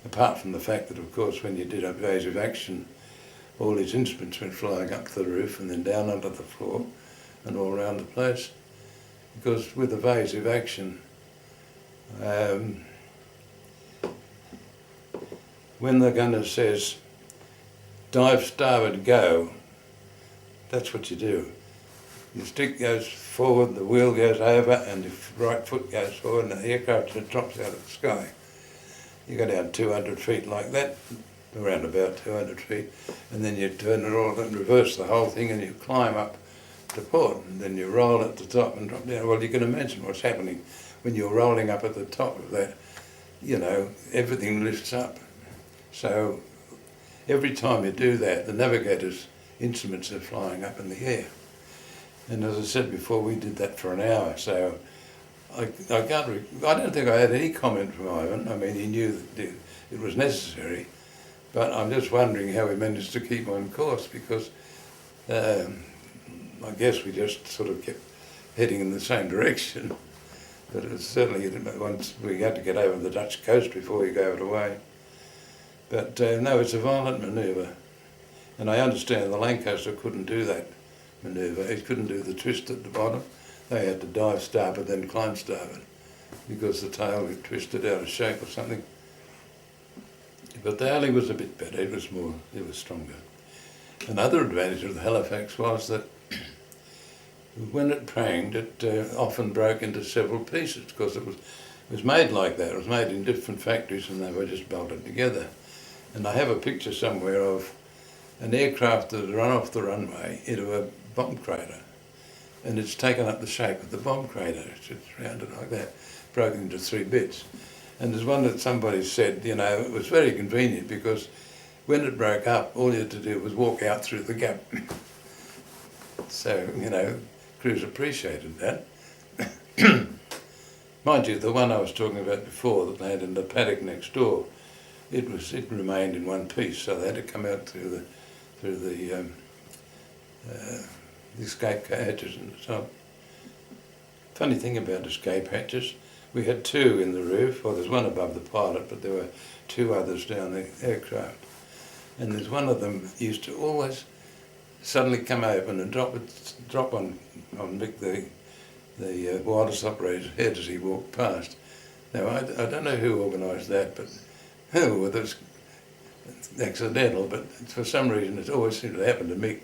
apart from the fact that, of course, when you did evasive action, all his instruments went flying up to the roof and then down onto the floor and all around the place. Because with evasive action, when the gunner says, "Dive, starboard, go," that's what you do. Your stick goes forward, the wheel goes over, and your right foot goes forward, and the aircraft drops out of the sky. You go down 200 feet like that, around about 200 feet, and then you turn it all and reverse the whole thing, and you climb up to port, and then you roll at the top and drop down. Well, you can imagine what's happening when you're rolling up at the top of that. Everything lifts up. So every time you do that, the navigator's instruments are flying up in the air. And as I said before, we did that for an hour. So I don't think I had any comment from Ivan. I mean, he knew that it was necessary, but I'm just wondering how we managed to keep on course, because I guess we just sort of kept heading in the same direction. But it was certainly, once we had to get over the Dutch coast before we gave it away. But no, it's a violent manoeuvre. And I understand the Lancaster couldn't do that manoeuvre. It couldn't do the twist at the bottom. They had to dive starboard, then climb starboard, because the tail had twisted out of shape or something. But the alley was a bit better. It was stronger. Another advantage of the Halifax was that when it pranged, it often broke into several pieces, because it was made like that. It was made in different factories, and they were just bolted together. And I have a picture somewhere of an aircraft that had run off the runway into a bomb crater, and it's taken up the shape of the bomb crater. It's rounded like that, broken into 3 bits. And there's one that somebody said, it was very convenient, because when it broke up, all you had to do was walk out through the gap. So, crews appreciated that. Mind you, the one I was talking about before that they had in the paddock next door, it remained in one piece, so they had to come out through the escape hatches and so on. Funny thing about escape hatches, we had 2 in the roof. Well, there's one above the pilot, but there were 2 others down the aircraft. And there's one of them used to always suddenly come open and drop on Mick, the wireless operator's head as he walked past. Now, I don't know who organised that, but whether it's accidental, but for some reason it always seemed to happen to Mick.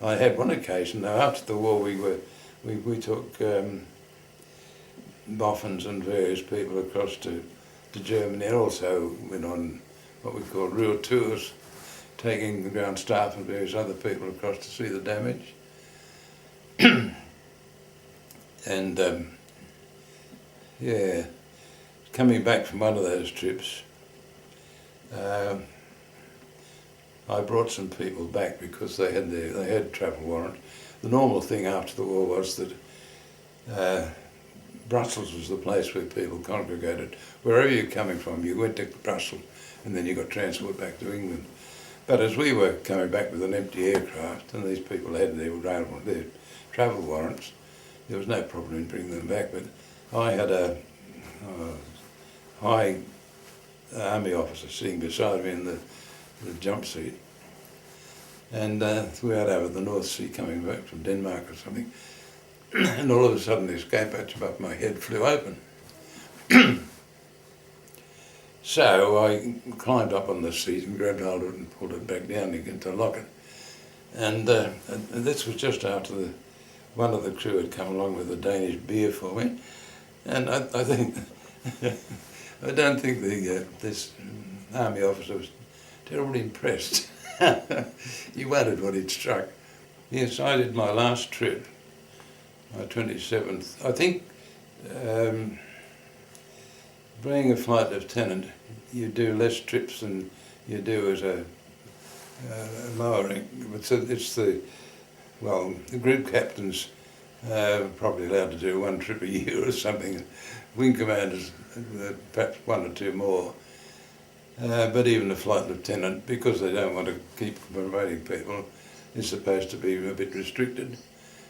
I had one occasion, though, after the war we took boffins and various people across to Germany, and also went on what we call real tours, taking the ground staff and various other people across to see the damage. And coming back from one of those trips, I brought some people back because they had travel warrant. The normal thing after the war was that Brussels was the place where people congregated. Wherever you're coming from, you went to Brussels and then you got transport back to England. But as we were coming back with an empty aircraft, and these people had their travel warrants, there was no problem in bringing them back. But I had a high army officer sitting beside me in the jump seat, and we were out over the North Sea coming back from Denmark or something, and all of a sudden the escape hatch above my head flew open. So I climbed up on the seat and grabbed hold of it and pulled it back down again to lock it. And this was just after one of the crew had come along with a Danish beer for me. And I think, I don't think this army officer was terribly impressed. He wondered what he'd struck. Yes, I did my last trip, my 27th. I think being a flight lieutenant, you do less trips than you do as a lower rank. It's the group captains probably allowed to do one trip a year or something. Wing commanders, perhaps one or two more. But even the flight lieutenant, because they don't want to keep promoting people, is supposed to be a bit restricted.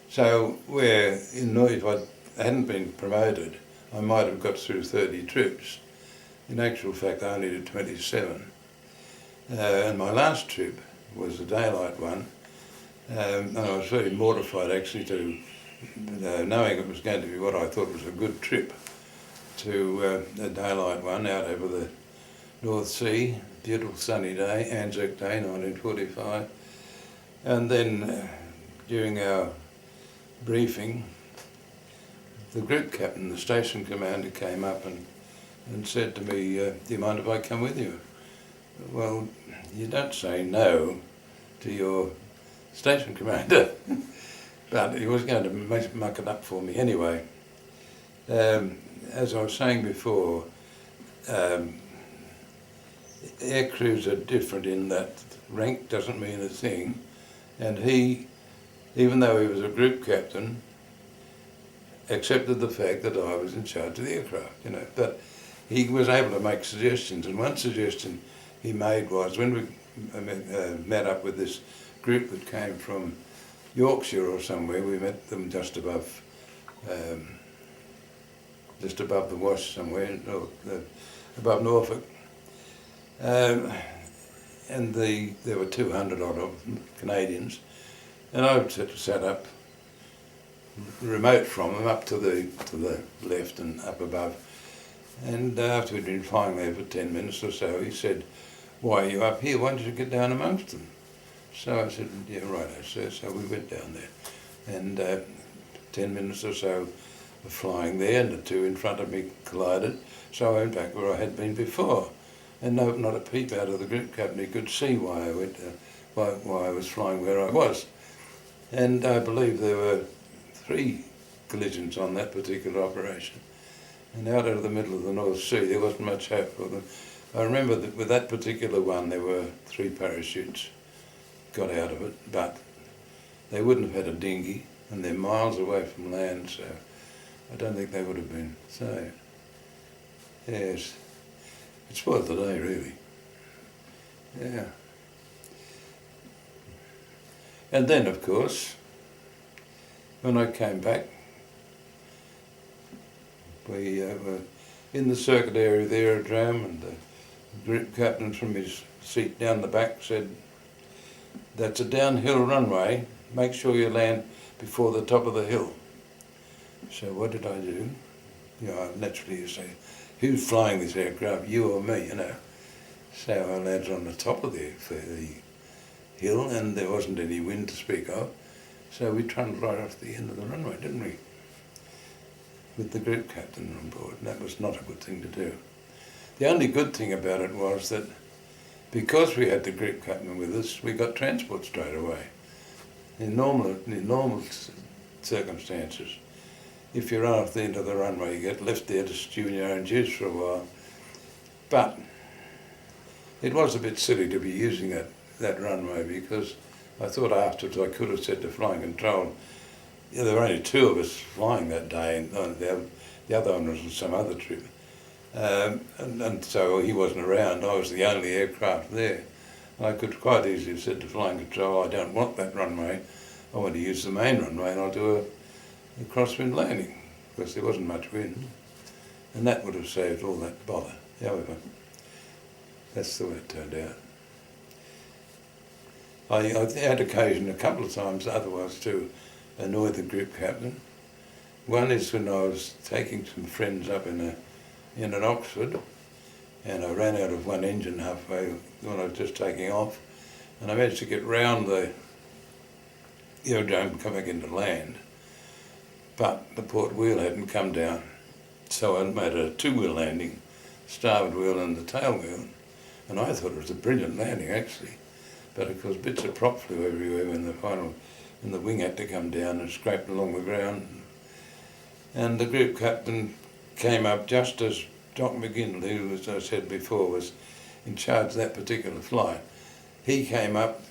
So if I hadn't been promoted, I might have got through 30 trips. In actual fact, I only did 27. And my last trip was a daylight one, and I was very mortified actually to, knowing it was going to be what I thought was a good trip, to a daylight one out over the North Sea, beautiful sunny day, Anzac Day 1945, and then during our briefing, the group captain, the station commander, came up and said to me, do you mind if I come with you? Well, you don't say no to your station commander, but he was going to muck it up for me anyway. As I was saying before, air crews are different in that rank doesn't mean a thing, and he, even though he was a group captain, accepted the fact that I was in charge of the aircraft, but he was able to make suggestions, and one suggestion he made was when we met up with this group that came from Yorkshire or somewhere, we met them just above the Wash somewhere, above Norfolk, and there were 200 odd of them, Canadians, and I sat up remote from them up to the left and up above. And after we'd been flying there for 10 minutes or so, he said, why are you up here? Why don't you get down amongst them? So I said, yeah, righto, sir. So we went down there. And 10 minutes or so of flying there, and the two in front of me collided. So I went back where I had been before. And not a peep out of the group captain. He could see why I went, why I was flying where I was. And I believe there were 3 collisions on that particular operation. And out of the middle of the North Sea, there wasn't much hope for them. I remember that with that particular one, there were 3 parachutes got out of it, but they wouldn't have had a dinghy, and they're miles away from land, so I don't think they would have been saved. Yes, it spoiled the day, really. Yeah. And then, of course, when I came back, we were in the circuit area of the aerodrome, and the group captain from his seat down the back said, that's a downhill runway, make sure you land before the top of the hill. So what did I do? Naturally you say, who's flying this aircraft, you or me, So I landed on the top of the hill, and there wasn't any wind to speak of. So we trundled right off the end of the runway, didn't we? With the group captain on board, and that was not a good thing to do. The only good thing about it was that because we had the group captain with us, we got transport straight away. In normal circumstances, if you run off the end of the runway, you get left there to stew in your own juice for a while. But it was a bit silly to be using that runway, because I thought afterwards I could have said to flying control, there were only 2 of us flying that day, and the other one was on some other trip. And so he wasn't around. I was the only aircraft there. I could quite easily have said to flying control, I don't want that runway, I want to use the main runway and I'll do a crosswind landing, because there wasn't much wind. And that would have saved all that bother. However, that's the way it turned out. I had occasion a couple of times otherwise to annoy the group captain. One is when I was taking some friends up in an Oxford, and I ran out of one engine halfway when I was just taking off, and I managed to get round the aerodrome and come back into land, but the port wheel hadn't come down, so I made a two-wheel landing, starboard wheel and the tail wheel, and I thought it was a brilliant landing actually, but of course bits of prop flew everywhere when the wing had to come down and scraped along the ground, and the group captain came up just as Doc McGinley, who, as I said before, was in charge of that particular flight. He came up,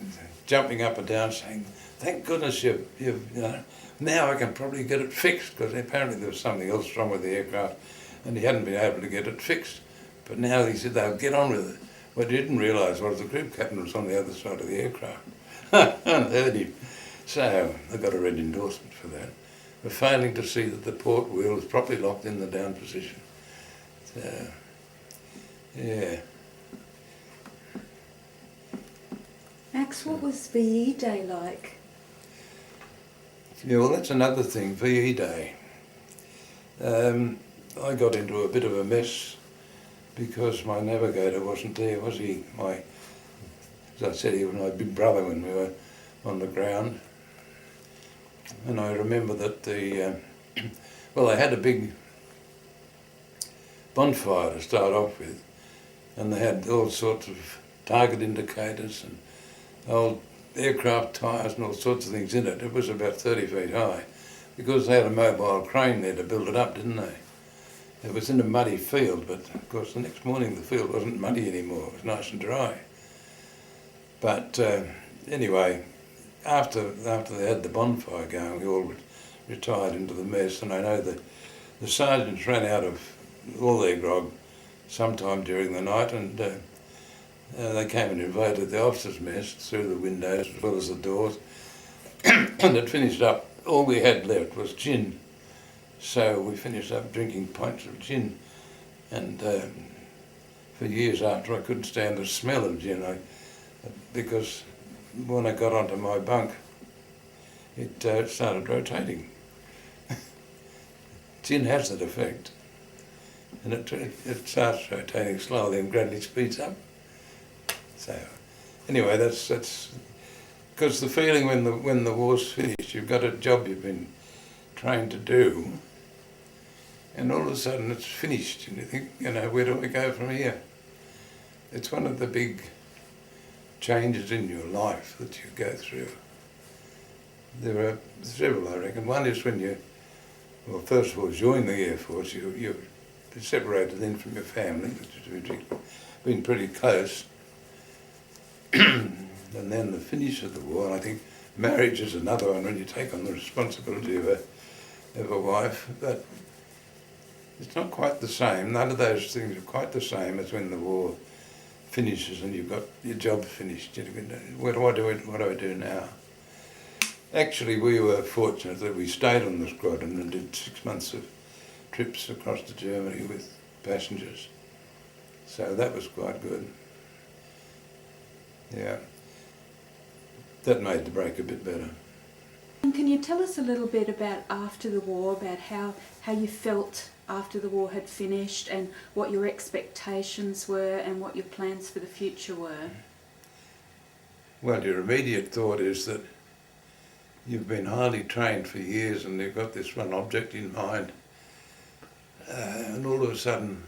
jumping up and down, saying, "Thank goodness you know, now I can probably get it fixed," because apparently there was something else wrong with the aircraft and he hadn't been able to get it fixed. But now he said they'll get on with it. What he didn't realise was the group captain was on the other side of the aircraft and heard him. So I got a red endorsement for that, for failing to see that the port wheel was properly locked in the down position. So, yeah. Max, what was VE Day like? Yeah, well, that's another thing, VE Day. I got into a bit of a mess because my navigator wasn't there, was he? As I said, he was my big brother when we were on the ground. And I remember that well, they had a big bonfire to start off with, and they had all sorts of target indicators and old aircraft tyres and all sorts of things in it. It was about 30 feet high, because they had a mobile crane there to build it up, didn't they? It was in a muddy field, but of course the next morning the field wasn't muddy anymore, it was nice and dry. But anyway, after they had the bonfire going, we all retired into the mess, and I know that the sergeants ran out of all their grog sometime during the night, and they came and invaded the officers' mess through the windows as well as the doors, and it finished up. All we had left was gin, so we finished up drinking pints of gin, and for years after I couldn't stand the smell of gin, because when I got onto my bunk it started rotating. Gin has that effect, and it starts rotating slowly and gradually speeds up. So anyway, that's because the feeling when the war's finished, you've got a job you've been trained to do, and all of a sudden it's finished, and you think, where do I go from here? It's one of the big changes in your life that you go through. There are several, I reckon. One is when you, well, first of all, join the Air Force, you're separated then from your family, which has been pretty close. And then the finish of the war, and I think marriage is another one when you take on the responsibility of a wife, but it's not quite the same. None of those things are quite the same as when the war finishes and you've got your job finished. What do I do now? Actually, we were fortunate that we stayed on the squadron and did 6 months of trips across to Germany with passengers. So that was quite good. Yeah. That made the break a bit better. And can you tell us a little bit about after the war, about how you felt after the war had finished, and what your expectations were and what your plans for the future were? Well, your immediate thought is that you've been highly trained for years and you've got this one object in mind, and all of a sudden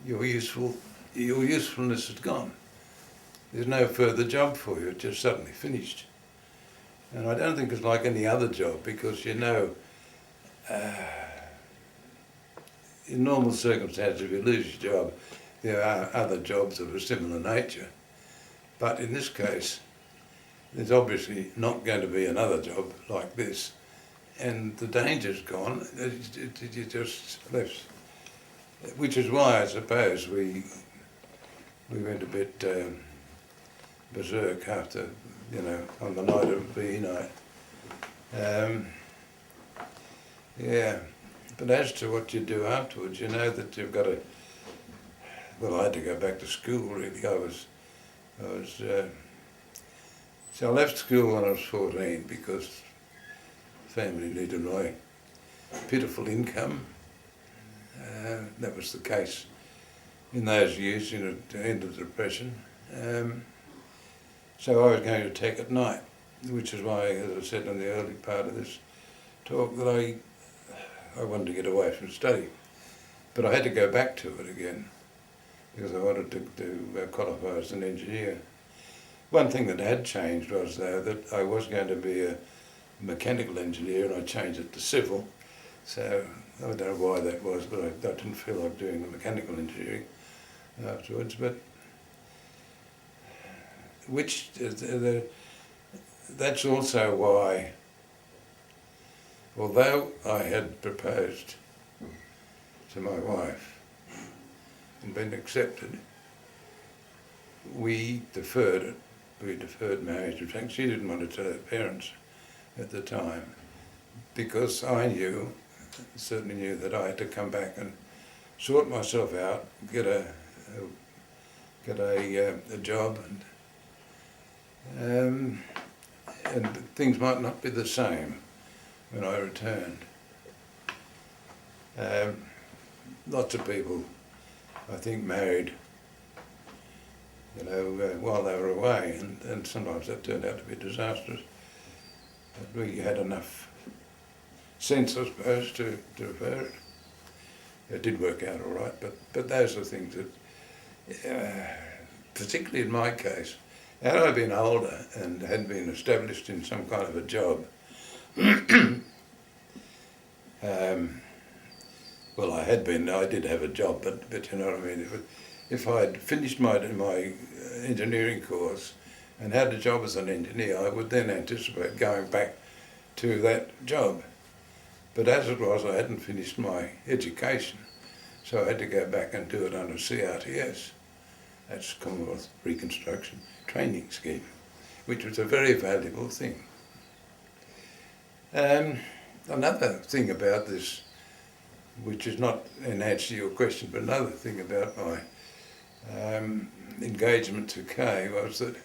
your usefulness is gone. There's no further job for you, it's just suddenly finished. And I don't think it's like any other job, because in normal circumstances, if you lose your job, there are other jobs of a similar nature. But in this case, there's obviously not going to be another job like this, and the danger's gone. You're just left which is why I suppose we went a bit berserk after, you know, on the night of VE night. Yeah, but as to what you do afterwards, you know that you've got to. Well, I had to go back to school. Really, so I left school when I was 14 because family needed my pitiful income. That was the case in those years, you know, at the end of the Depression. So I was going to tech at night, which is why, as I said in the early part of this talk, that I wanted to get away from study. But I had to go back to it again because I wanted to qualify as an engineer. One thing that had changed was, though, that I was going to be a mechanical engineer and I changed it to civil. So I don't know why that was, but I didn't feel like doing the mechanical engineering afterwards. But that's also why, although I had proposed to my wife and been accepted, we deferred it. We deferred marriage. In fact, she didn't want to tell her parents at the time because I certainly knew that I had to come back and sort myself out, get a job, and things might not be the same when I returned. Lots of people, I think, married, you know, while they were away, and sometimes that turned out to be disastrous. But we had enough sense, I suppose, to defer it. It did work out all right, but those are things that, particularly in my case, had I been older and had been established in some kind of a job, well, I did have a job, but you know what I mean. If I had finished my engineering course and had a job as an engineer, I would then anticipate going back to that job. But as it was, I hadn't finished my education, so I had to go back and do it under CRTS. That's Commonwealth Reconstruction Training Scheme, which was a very valuable thing. Another thing about this, which is not an answer to your question, but another thing about my engagement to Kay was that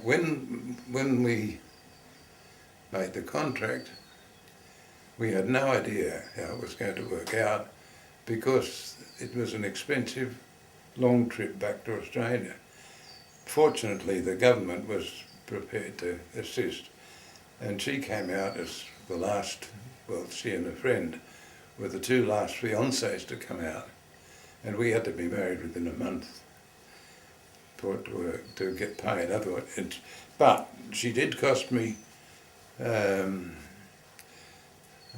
when we made the contract, we had no idea how it was going to work out because it was an expensive, long trip back to Australia. Fortunately, the government was prepared to assist, and she came out as the last, well, she and a friend were the two last fiancés to come out, and we had to be married within a month for it to get paid. Otherwise, but she did cost me a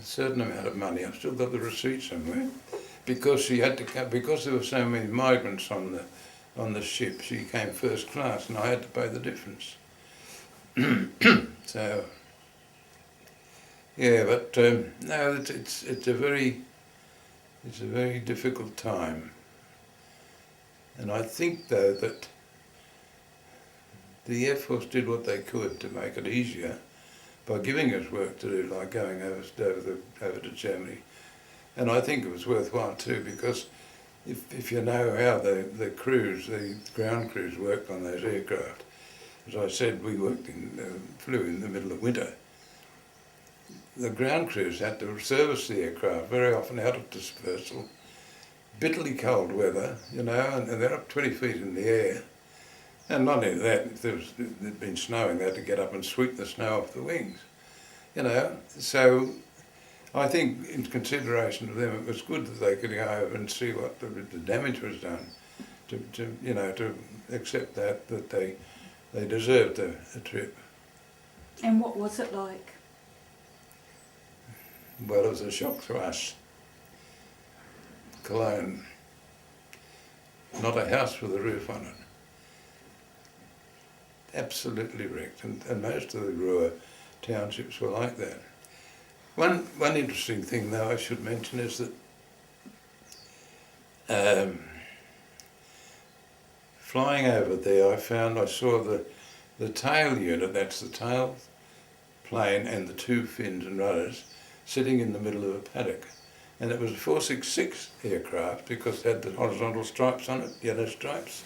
certain amount of money. I've still got the receipt somewhere, because she had to come, because there were so many migrants on the ship. She came first class, and I had to pay the difference. So, yeah, but no, it's a very difficult time, and I think though that the Air Force did what they could to make it easier by giving us work to do, like going over to Germany. And I think it was worthwhile too, because if you know how the ground crews worked on those aircraft, as I said, we flew in the middle of winter. The ground crews had to service the aircraft, very often out of dispersal, bitterly cold weather, you know, and they're up 20 feet in the air. And not only that, if there'd been snowing, they had to get up and sweep the snow off the wings, you know. So I think in consideration of them, it was good that they could go over and see what the damage was done, to accept that they deserved a trip. And what was it like? Well, it was a shock to us. Cologne, not a house with a roof on it. Absolutely wrecked, and most of the Ruhr townships were like that. One interesting thing, though, I should mention is that flying over there, I saw the tail unit, that's the tail plane and the two fins and rudders, sitting in the middle of a paddock. And it was a 466 aircraft because it had the horizontal stripes on it, yellow stripes.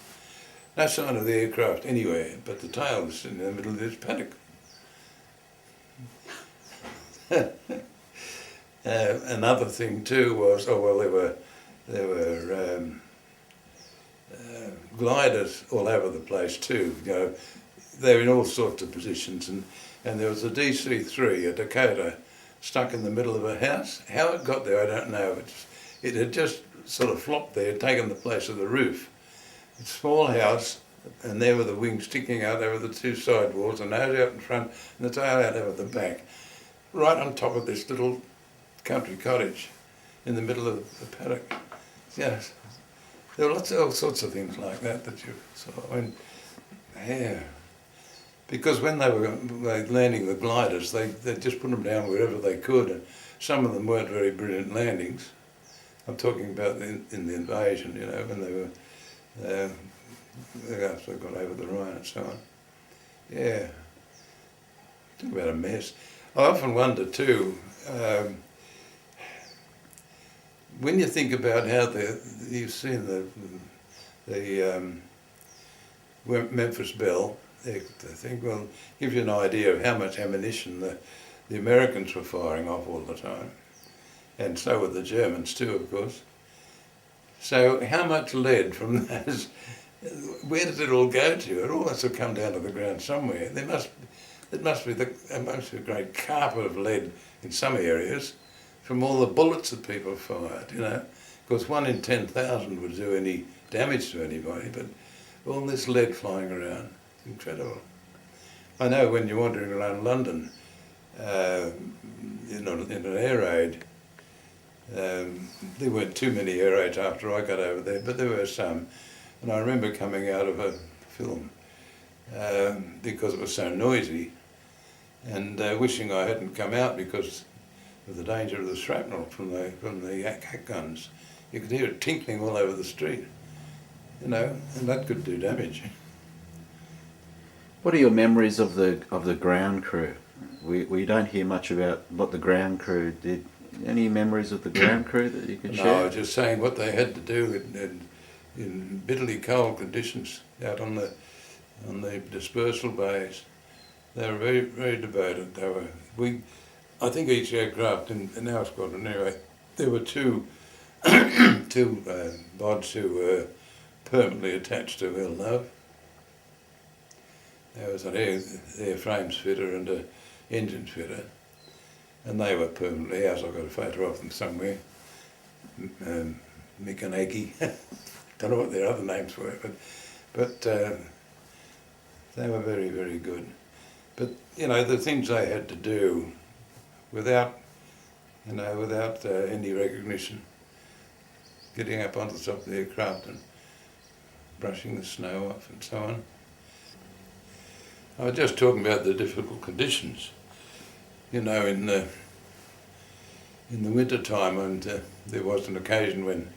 No sign of the aircraft anywhere, but the tail was sitting in the middle of this paddock. Another thing too was, there were gliders all over the place too. You know, they were in all sorts of positions, and there was a DC-3, a Dakota, stuck in the middle of a house. How it got there, I don't know. It had just sort of flopped there, taken the place of the roof. It's a small house, and there were the wings sticking out over the two side walls, the nose out in front, and the tail out over the back, right on top of this little country cottage in the middle of the paddock. Yes, there were all sorts of things like that you saw. I mean, yeah. Because when they were landing the gliders, they just put them down wherever they could, and some of them weren't very brilliant landings. I'm talking about in the invasion, you know, when they were after they got over the Rhine and so on. Yeah, talk about a mess. I often wonder too, when you think about how you've seen the Memphis Belle. I think, well, give you an idea of how much ammunition the Americans were firing off all the time. And so were the Germans too, of course. So how much lead from those, where does it all go to? It all must have come down to the ground somewhere. It must be a great carpet of lead in some areas from all the bullets that people fired, you know. Of course, 1 in 10,000 would do any damage to anybody, but all this lead flying around. Incredible. I know when you're wandering around London, in an air raid, there weren't too many air raids after I got over there, but there were some. And I remember coming out of a film because it was so noisy, and wishing I hadn't come out because of the danger of the shrapnel from the yak guns. You could hear it tinkling all over the street, you know, and that could do damage. What are your memories of the ground crew? We don't hear much about what the ground crew did. Any memories of the ground crew that you could share? No, I was just saying what they had to do in bitterly cold conditions out on the dispersal bays. They were very, very devoted. I think each aircraft in our squadron anyway, there were two bods who were permanently attached to Villeneuve. There was an airframes fitter and an engines fitter, and they were permanently ours. I've got a photo of them somewhere. Mick and Eggy. Don't know what their other names were, but they were very, very good. But you know, the things they had to do without any recognition, getting up onto the top of the aircraft and brushing the snow off and so on. I was just talking about the difficult conditions, you know, in the winter time, and there was an occasion when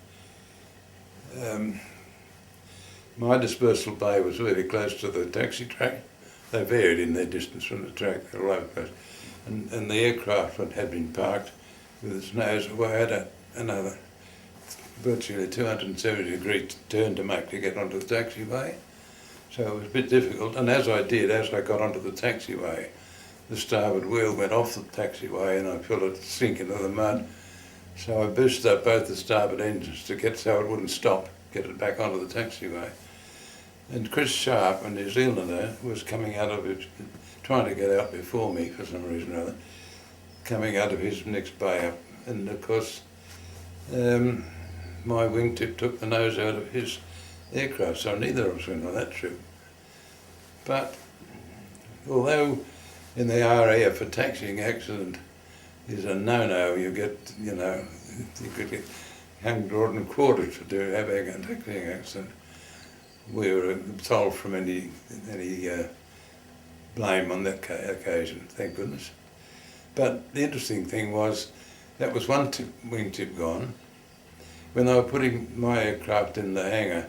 my dispersal bay was very close to the taxi track. They varied in their distance from the track, they were all over the place. And the aircraft had been parked with its nose away at another virtually 270-degree turn to make to get onto the taxiway. So it was a bit difficult, and as I got onto the taxiway, the starboard wheel went off the taxiway and I felt it sink into the mud. So I boosted up both the starboard engines so it wouldn't stop, get it back onto the taxiway. And Chris Sharp, a New Zealander, was coming out of it, trying to get out before me for some reason or other, coming out of his next bay up. And of course, my wingtip took the nose out of his aircraft, so neither of us went on that trip. But although in the RAAF a taxiing accident is a no-no, you could get hanged, drawn and quartered for having a taxiing accident. We were absolved from any blame on that occasion, thank goodness. But the interesting thing was that was one wingtip gone, when they were putting my aircraft in the hangar,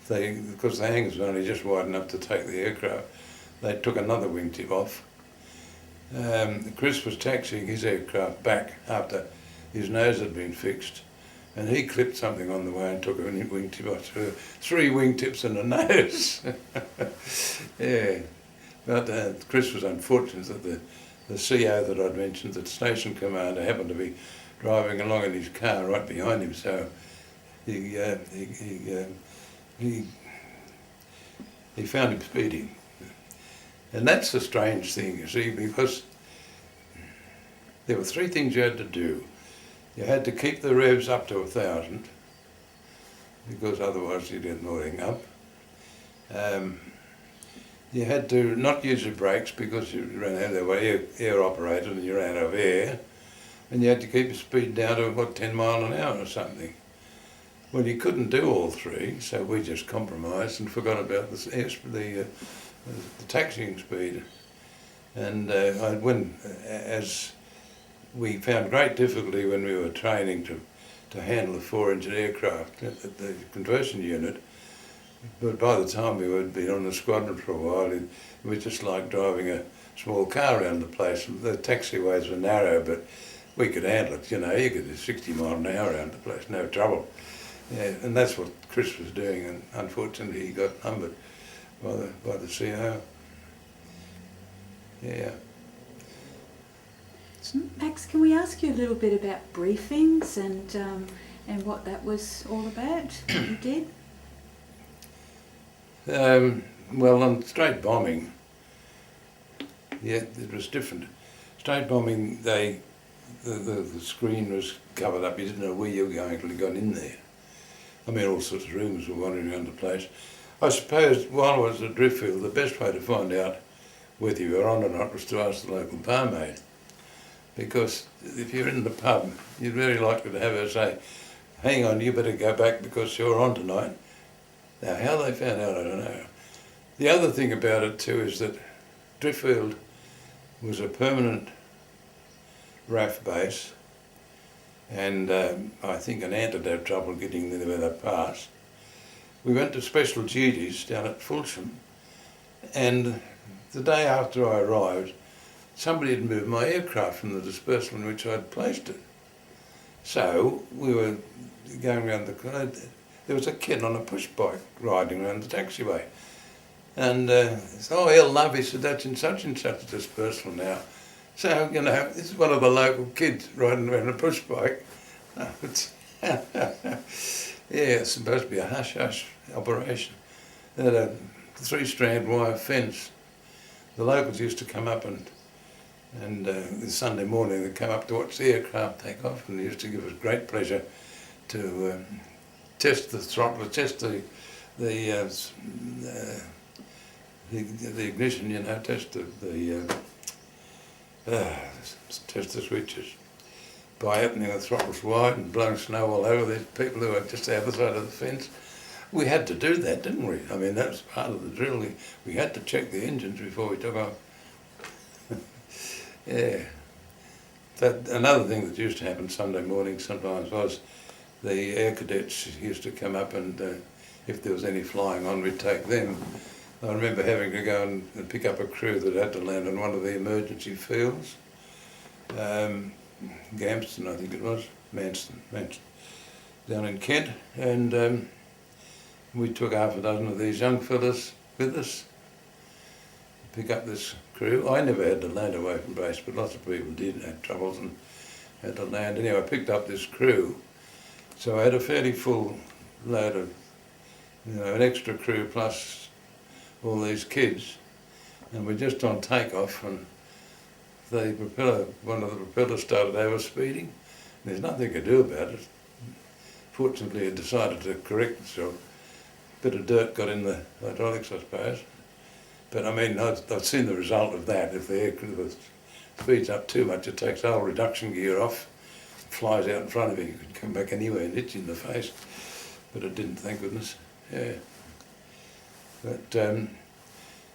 because the hangars were only just wide enough to take the aircraft, they took another wingtip off. Chris was taxiing his aircraft back after his nose had been fixed, and he clipped something on the way and took a wingtip off. 3 wingtips and a nose. Yeah, but Chris was unfortunate that the CO that I'd mentioned, the station commander, happened to be driving along in his car right behind him, so he found him speeding. And that's the strange thing, you see, because there were 3 things you had to do. You had to keep the revs up to 1,000, because otherwise you'd get nodding up. You had to not use your brakes because you ran out of the way, air operated, and you ran out of air. And you had to keep your speed down to, 10 mile an hour or something. Well, you couldn't do all 3, so we just compromised and forgot about the taxiing speed. And as we found great difficulty when we were training to handle the 4-engine aircraft at the conversion unit, but by the time we had been on the squadron for a while, it was just like driving a small car around the place. The taxiways were narrow, but we could handle it, you could do 60 mile an hour around the place, no trouble. Yeah, and that's what Chris was doing, and unfortunately he got numbered by the CO. Yeah. So, Max, can we ask you a little bit about briefings and what that was all about, what you did? Well, on straight bombing, yeah, it was different. Straight bombing, the screen was covered up. You didn't know where you were going until you got in there. I mean, all sorts of rumours were wandering around the place. I suppose while I was at Driftfield, the best way to find out whether you were on or not was to ask the local barmaid. Because if you're in the pub, you're very likely to have her say, hang on, you better go back because you're on tonight. Now, how they found out, I don't know. The other thing about it too is that Driftfield was a permanent RAAF base, and I think an ant had had trouble getting there with a pass. We went to special duties down at Fulsham, and the day after I arrived, somebody had moved my aircraft from the dispersal in which I'd placed it. So we were going around there was a kid on a push bike riding around the taxiway. And oh, he'll love, he said, that's in such and such a dispersal now. So, this is one of the local kids riding around a push bike. Yeah, it's supposed to be a hush-hush operation. They had a 3-strand wire fence. The locals used to come up and this Sunday morning they'd come up to watch the aircraft take off, and it used to give us great pleasure to test the throttle, test the ignition, test test the switches by opening the throttles wide and blowing snow all over these people who were just the other side of the fence. We had to do that, didn't we? I mean, that was part of the drill. We had to check the engines before we took off. Yeah. Another thing that used to happen Sunday morning sometimes was the air cadets used to come up, and if there was any flying on, we'd take them. I remember having to go and pick up a crew that had to land on one of the emergency fields. Gamston, I think it was, Manston, down in Kent, and we took half a dozen of these young fellas with us to pick up this crew. I never had to land away from base, but lots of people did and had troubles and had to land. Anyway, I picked up this crew, so I had a fairly full load of, an extra crew plus all these kids, and we're just on takeoff, and one of the propellers started over-speeding. There's nothing you could do about it. Fortunately, it decided to correct itself. A bit of dirt got in the hydraulics, I suppose. But I mean, I've seen the result of that. If the aircraft speeds up too much, it takes the whole reduction gear off, flies out in front of you. You could come back anywhere and hit you in the face. But it didn't, thank goodness. Yeah. But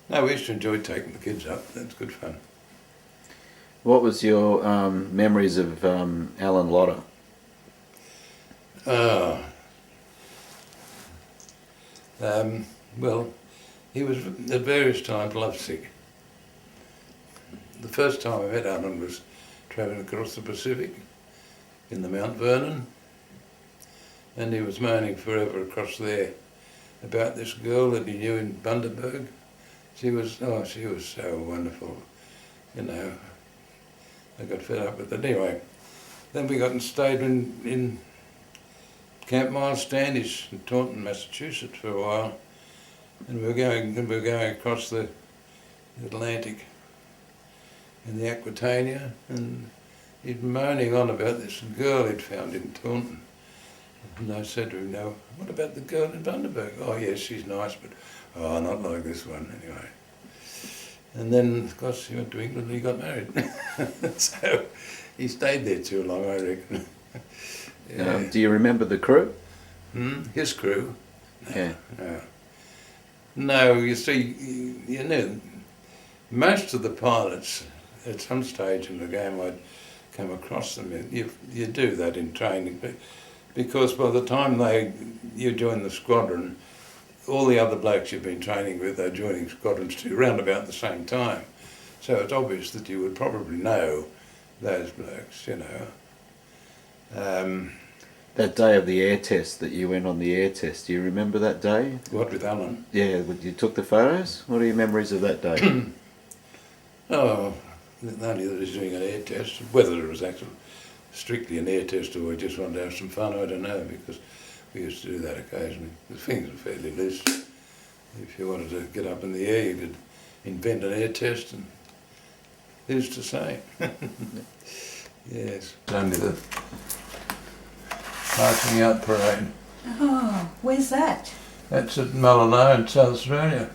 no, we used to enjoy taking the kids up. That's good fun. What was your memories of Alan Lotter? Oh. Well, he was at various times lovesick. The first time I met Alan was travelling across the Pacific in the Mount Vernon, and he was moaning forever across there about this girl that he knew in Bundaberg. She was so wonderful, you know. I got fed up with it. Anyway, then we got and stayed in Camp Miles Standish in Taunton, Massachusetts for a while, and we were going across the Atlantic in the Aquitania, and he'd moaning on about this girl he'd found in Taunton. And I said to him, "No, what about the girl in Bundaberg?" "Oh yes, she's nice, but not like this one anyway." And then, of course, he went to England and he got married. So he stayed there too long, I reckon. Yeah. Do you remember the crew? His crew? No, Yeah. No, you see, you know, most of the pilots, at some stage in the game, I'd come across them. You do that in training, because by the time you join the squadron, all the other blokes you've been training with are joining squadrons too, round about the same time. So it's obvious that you would probably know those blokes, you know. That day of the air test that you went on the air test, do you remember that day? What, with Alan? Yeah, you took the photos? What are your memories of that day? Oh, only that he's doing an air test. Whether it was actually strictly an air test or we just wanted to have some fun, I don't know, because we used to do that occasionally. The things are fairly loose. If you wanted to get up in the air, you could invent an air test, and who's to say? Yes. It's only the passing out parade. Oh, where's that? That's at Mullinoe in South Australia.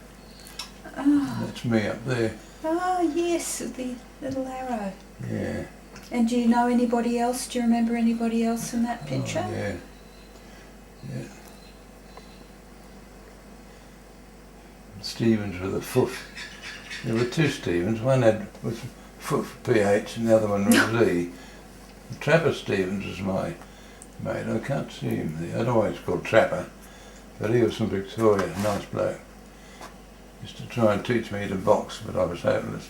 Oh, That's me up there. oh yes, the little arrow. Yeah. And do you know anybody else? Do you remember anybody else in that picture? Oh, yeah. Yeah. Stevens with a foot. There were two Stevens. One was foot for PH and the other one was E. Trapper Stevens was my mate. I can't see him there. I don't know why he's called Trapper, but he was from Victoria, nice bloke. Used to try and teach me to box, but I was hopeless.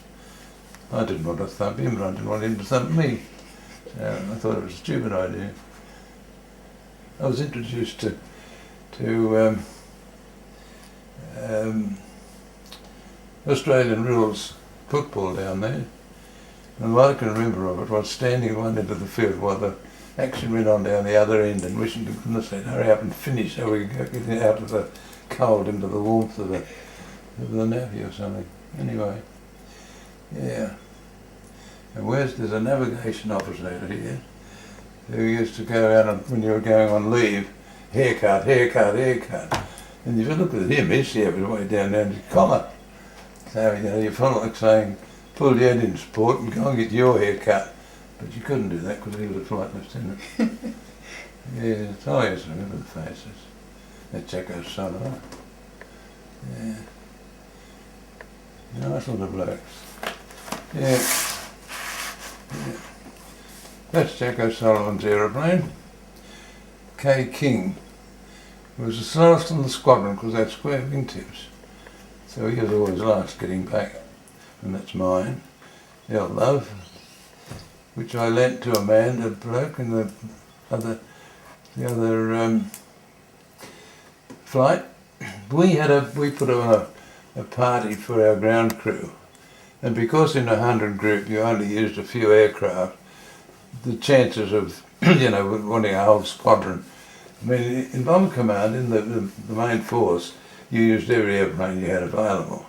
I didn't want to thump him, but I didn't want him to thump me. So I thought it was a stupid idea. I was introduced to Australian rules football down there, and what I can remember of it was standing at one end of the field while the action went on down the other end and wishing to goodness they'd hurry up and finish so we could get out of the cold into the warmth of the navvy or something. Anyway, yeah. And there's a navigation officer here who used to go out when you were going on leave, haircut. And if you look at him, his hair was way down his collar. So, you know, you felt like saying, pull your head in sport and go and get your hair cut. But you couldn't do that because he was a flight lieutenant. Yeah, I always remember the faces. That's Jacko Sullivan. Yeah. Nice little blokes. Yeah. That's Jacko Sullivan's aeroplane. K. King was the slowest on the squadron because they had square wingtips. So he was always last getting back. And that's mine. L Love, which I lent to a man, a bloke, in the other flight. We put on a party for our ground crew, and because in 100 group you only used a few aircraft, the chances of wanting a whole squadron. I mean, in Bomber Command, in the main force, you used every airplane you had available,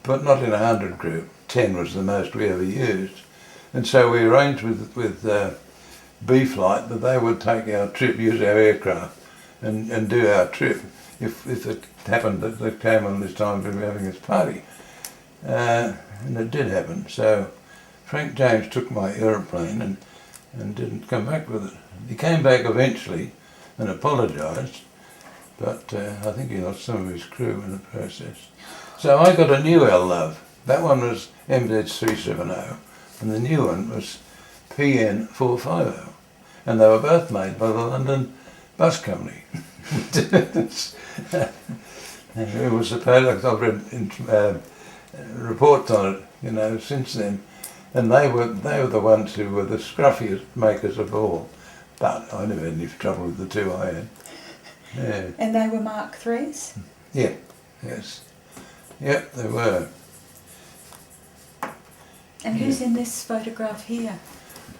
but not in 100 group. 10 was the most we ever used, and so we arranged with B Flight that they would take our trip, use our aircraft, and do our trip if it happened that they came on this time to be having this party. And it did happen. So Frank James took my aeroplane and didn't come back with it. He came back eventually and apologised, but I think he lost some of his crew in the process. So I got a new L Love. That one was MZ370 and the new one was PN450, and they were both made by the London bus company. It was supposed, I've read reports on it, you know, since then, and they were the ones who were the scruffiest makers of all. But I never had any trouble with the two I had. Yeah. And they were Mark IIIs? Yeah. Yes. Yep, they were. And who's in this photograph here?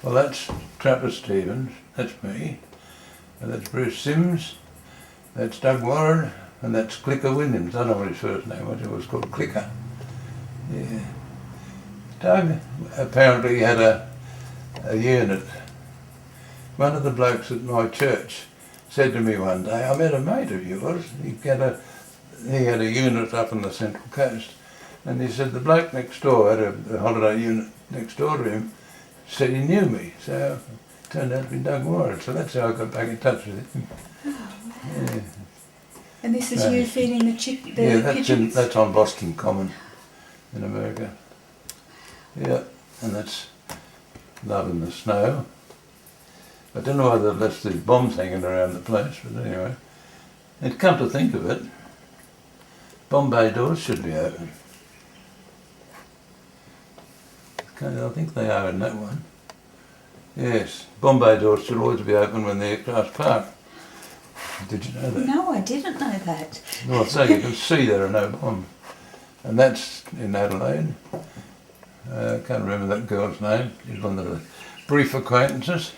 Well, that's Trapper Stevens, that's me, and that's Bruce Sims, that's Doug Warren, and that's Clicker Williams. I don't know what his first name was, it was called Clicker. Yeah. Doug apparently had a unit. One of the blokes at my church said to me one day, I met a mate of yours, he had a unit up on the Central Coast, and he said the bloke next door had a holiday unit next door to him, said he knew me, so it turned out to be Doug Warren, so that's how I got back in touch with him. Oh, wow. Yeah. And this is you feeding the Yeah, pigeons? that's on Boston Common in America. Yeah, and that's Love in the Snow. I don't know why they've left these bombs hanging around the place, but anyway. And come to think of it, Bombay doors should be open. Okay, I think they are in that one. Yes, Bombay doors should always be open when the aircraft park. Did you know that? No, I didn't know that. Well, so you can see there are no bombs. And that's in Adelaide. I can't remember that girl's name. She's one of the brief acquaintances.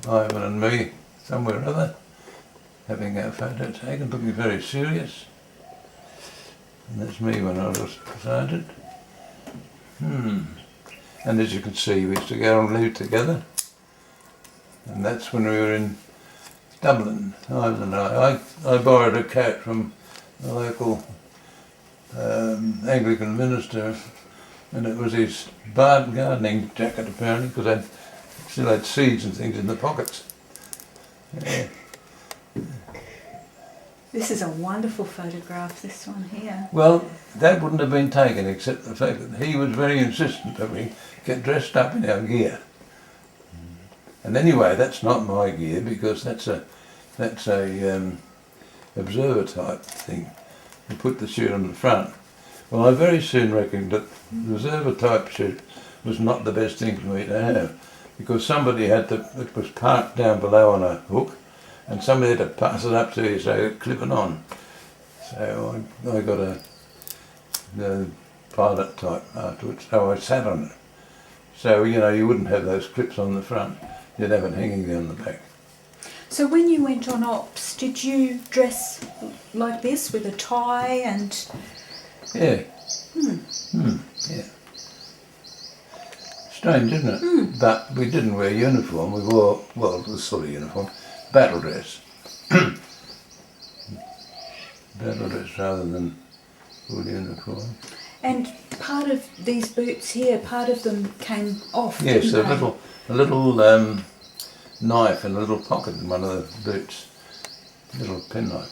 Ivan and me, somewhere or other, having our photo taken, looking very serious. And that's me when I was sergeant. And as you can see, we used to go and live together. And that's when we were in Dublin, Ivan and I. I borrowed a coat from a local Anglican minister, and it was his gardening jacket apparently, because I still had seeds and things in the pockets. Yeah. This is a wonderful photograph, this one here. Well, that wouldn't have been taken except the fact that he was very insistent that we get dressed up in our gear. And anyway, that's not my gear because that's a observer type thing. You put the chute on the front. Well, I very soon reckoned that the observer type chute was not the best thing for me to have, because somebody it was parked down below on a hook, and somebody had to pass it up to you so you could clip it on. So I got a pilot type afterwards, so I sat on it. So, you know, you wouldn't have those clips on the front, you'd have it hanging down the back. So when you went on ops, did you dress like this with a tie and... Yeah. Yeah. Strange, isn't it? But we didn't wear uniform, we wore, well, it was sort of uniform, battle dress. Battle dress rather than full uniform. And part of these boots here, part of them came off, Yes, didn't they? a little knife in a little pocket in one of the boots, little penknife.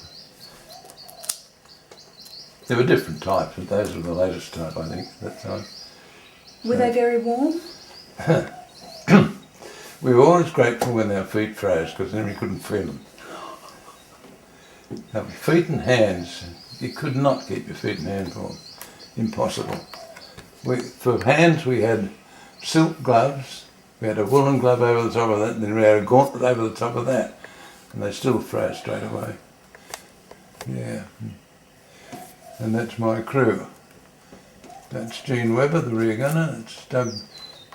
There were different types, but those were the latest type, I think, at that time. Were they very warm? We were always grateful when our feet froze, because then we couldn't feel them. Now, feet and hands, you could not keep your feet and hands warm. Impossible. For hands we had silk gloves, we had a woolen glove over the top of that, and then we had a gauntlet over the top of that, and they still froze straight away. Yeah. And that's my crew. That's Gene Webber, the rear gunner, that's Doug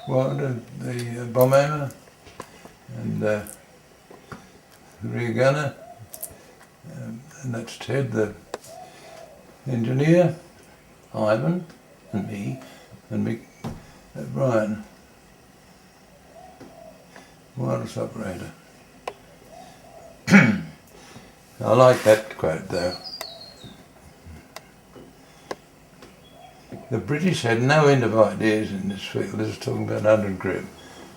Wilder, the bomb aimer, and the rear gunner, and that's Ted, the engineer, Ivan, and me, and Mick Brian, wireless operator. I like that quote though. The British had no end of ideas in this field. This is talking about 100 Group.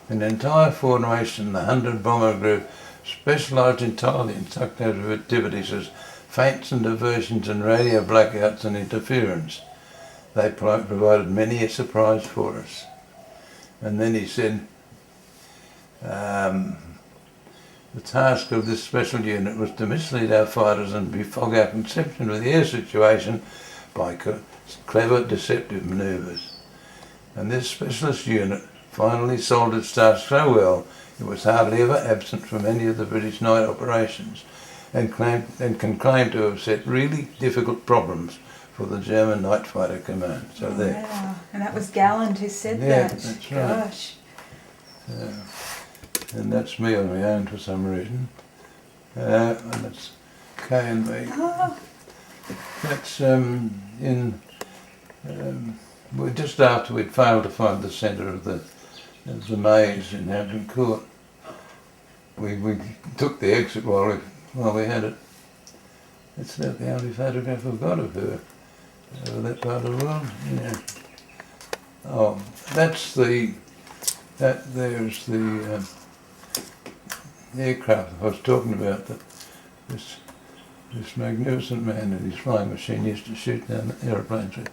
An entire formation, the 100 Bomber Group, specialised entirely in such activities as feints and diversions and radio blackouts and interference. They provided many a surprise for us. And then he said, The task of this special unit was to mislead our fighters and befog our conception of the air situation by clever deceptive manoeuvres. And this specialist unit finally solved its task so well it was hardly ever absent from any of the British night operations and can claim to have set really difficult problems for the German night fighter command. So there. Wow. And that was Galland who said Yeah, that. that's right. Gosh. And that's me on my own for some reason. And that's K and B. Oh, That's well, just after we'd failed to find the centre of the maze in Hampton Court. We took the exit while we had it. That's about the only photograph I've got of her over that part of the world. Yeah. Oh, there's the aircraft I was talking about that this magnificent man in his flying machine used to shoot down aeroplanes with.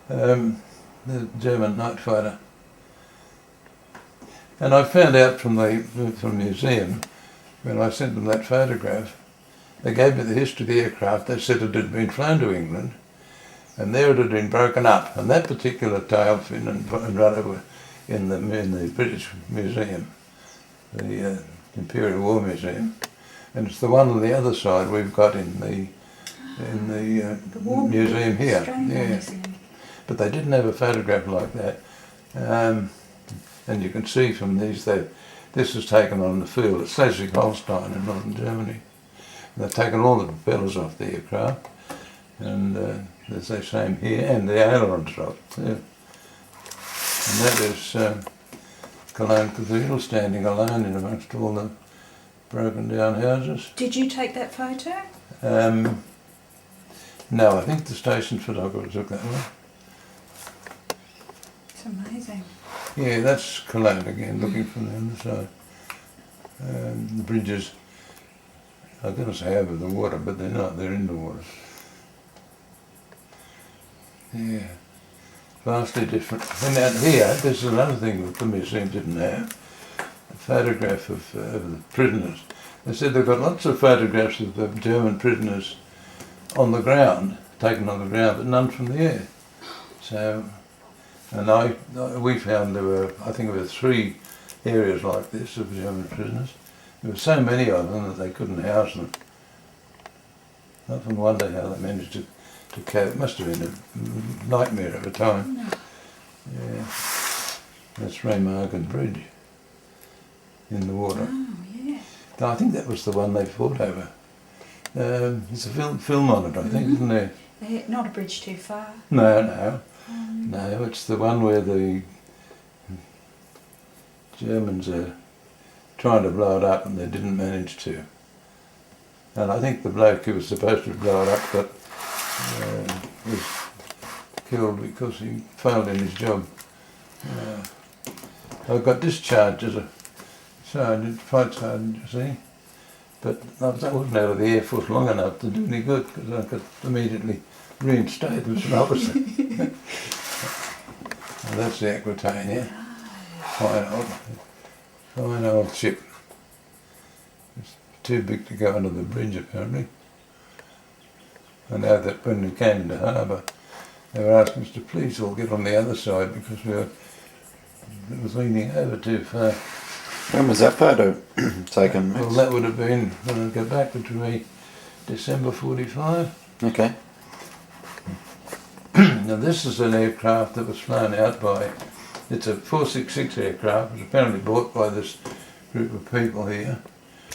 The German night fighter. And I found out from the museum, when I sent them that photograph, they gave me the history of the aircraft. They said it had been flown to England, and there it had been broken up. And that particular tail fin and rudder were in the British Museum, the Imperial War Museum, and it's the one on the other side we've got in the War museum here. Australian Yeah. Museum. But they didn't have a photograph like that. And you can see from these that this was taken on the field at Schleswig-Holstein in northern Germany. And they've taken all the propellers off the aircraft, and there's the same here, and the ailerons off. Yeah. And that is Cologne Cathedral standing alone in amongst all the broken down houses. Did you take that photo? No, I think the station photographer took that one. It's amazing. Yeah, that's Cologne again, looking from the other side. The bridges, I'm going to say over the water, but they're not, they're in the water. Yeah, vastly different. And out here, this is another thing that the museum didn't have, a photograph of the prisoners. They said they've got lots of photographs of the German prisoners on the ground, taken on the ground, but none from the air. So, and we found I think there were 3 areas like this of German prisoners. There were so many of them that they couldn't house them. I often wonder how they managed to cope. It must have been a nightmare of a time. No. Yeah, that's Remagen Bridge in the water. Oh, yeah. No, I think that was the one they fought over. There's a film on it, I think, isn't there? Not a bridge too far. No, it's the one where the Germans are trying to blow it up and they didn't manage to. And I think the bloke who was supposed to blow it up was killed because he failed in his job. I got discharged as a sergeant, fight sergeant, you see. But I wasn't out of the Air Force long enough to do any good because I got immediately reinstated as an officer. Well, that's the Aquitania. Fine old ship. It's too big to go under the bridge apparently. I know that when we came into harbour, they were asking us to please all get on the other side because it was leaning over too far. When was that photo taken, Max? Well, that would have been when I got back, which would be December 45. Okay. Now this is an aircraft that was flown out by, it's a 466 aircraft, it was apparently bought by this group of people here.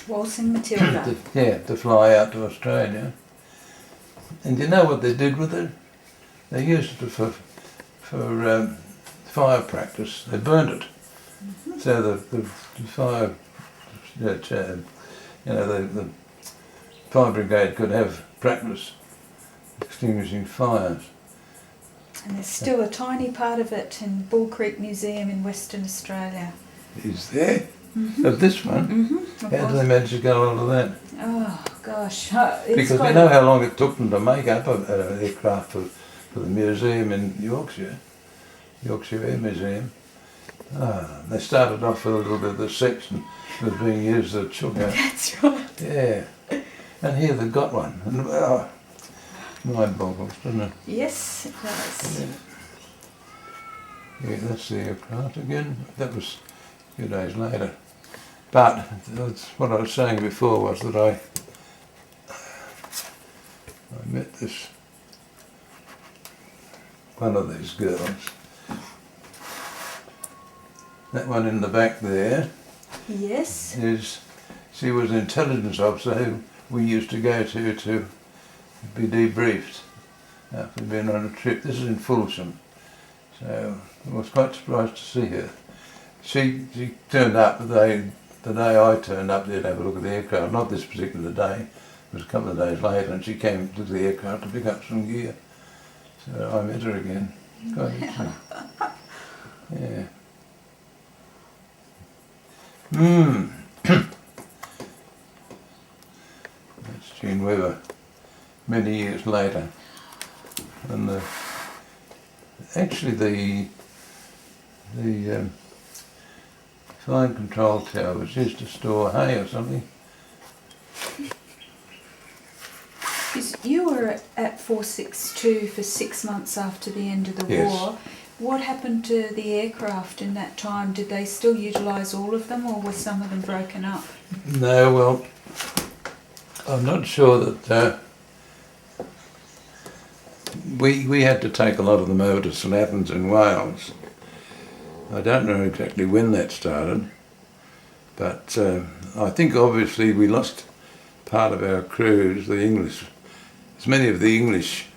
Waltzing Matilda. to fly out to Australia. And you know what they did with it? They used it for fire practice. They burnt it. So the fire, the fire brigade could have practice extinguishing fires. And there's still a tiny part of it in Bull Creek Museum in Western Australia. Is there? Of this one? Mm-hmm. How did they manage to get hold of that? Oh gosh. Because you know how long it took them to make up an aircraft for the museum in Yorkshire Air Museum. They started off with a little bit of the section that was being used as a sugar. That's right. Yeah. And here they've got one. And, mind boggles, doesn't it? Yes, it does. Yeah. Yeah, that's the aircraft again. That was a few days later. But that's what I was saying before was that I met this one of these girls. That one in the back there Yes. she was an intelligence officer who we used to go to be debriefed after being on a trip. This is in Fulham. So I was quite surprised to see her. She turned up the day I turned up there to have a look at the aircraft. Not this particular day, it was a couple of days later, and she came to the aircraft to pick up some gear. So I met her again. Quite interesting. Yeah. That's Jean Weber, many years later. And actually the flight control tower was used to store hay or something. You were at 462 for 6 months after the end of the Yes. war. What happened to the aircraft in that time? Did they still utilise all of them, or were some of them broken up? No, well, I'm not sure that we had to take a lot of them over to St Athens in Wales. I don't know exactly when that started, but I think obviously we lost part of our crews, the English, as many of the English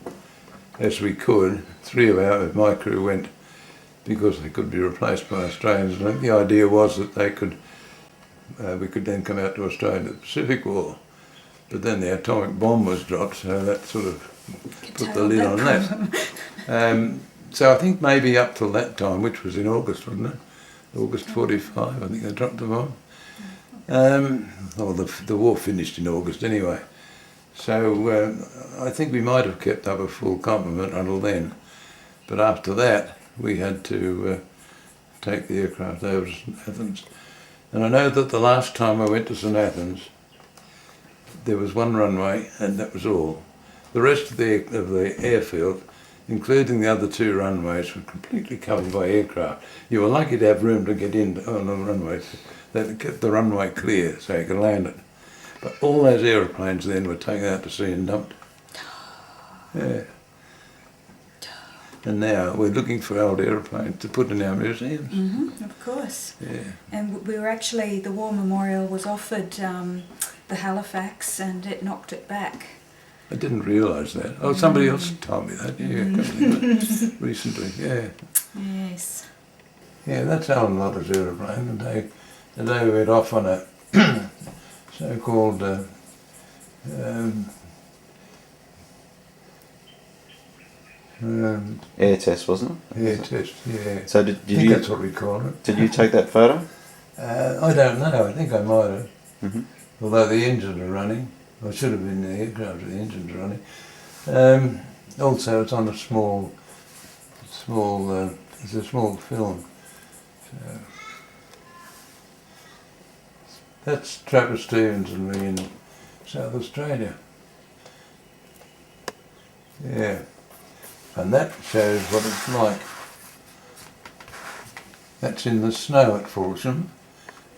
as we could. 3 of my crew went because they could be replaced by Australians. I think the idea was that they could, we could then come out to Australia in the Pacific War. But then the atomic bomb was dropped, so that sort of put the lid on that. So I think maybe up till that time, which was in August, wasn't it? August 45, I think they dropped the bomb. Well, the war finished in August anyway. So I think we might have kept up a full complement until then. But after that, we had to take the aircraft over to St Athens. And I know that the last time I went to St Athens, there was one runway, and that was all. The rest of the airfield, including the other 2 runways, were completely covered by aircraft. You were lucky to have room to get in on the runways. They kept the runway clear so you could land it. But all those aeroplanes then were taken out to sea and dumped. Yeah. And now we're looking for old aeroplanes to put in our museums. Of course. Yeah. And we were actually, the War Memorial was offered the Halifax, and it knocked it back. I didn't realise that. Oh, somebody else told me that, yeah, recently, yeah. Yes. Yeah, that's Alan Lotter's aeroplane. The day we went off on a so-called Air test, wasn't it? air test, yeah. So did I think you that's what we call it. did you take that photo? I don't know, I think I might have. Mm-hmm. Although the engines are running. I should have been in the aircraft with the engines running. Also, it's on a small, it's a small film. So, that's Trapper Stevens and me in South Australia. Yeah, and that shows what it's like. That's in the snow at Fulham,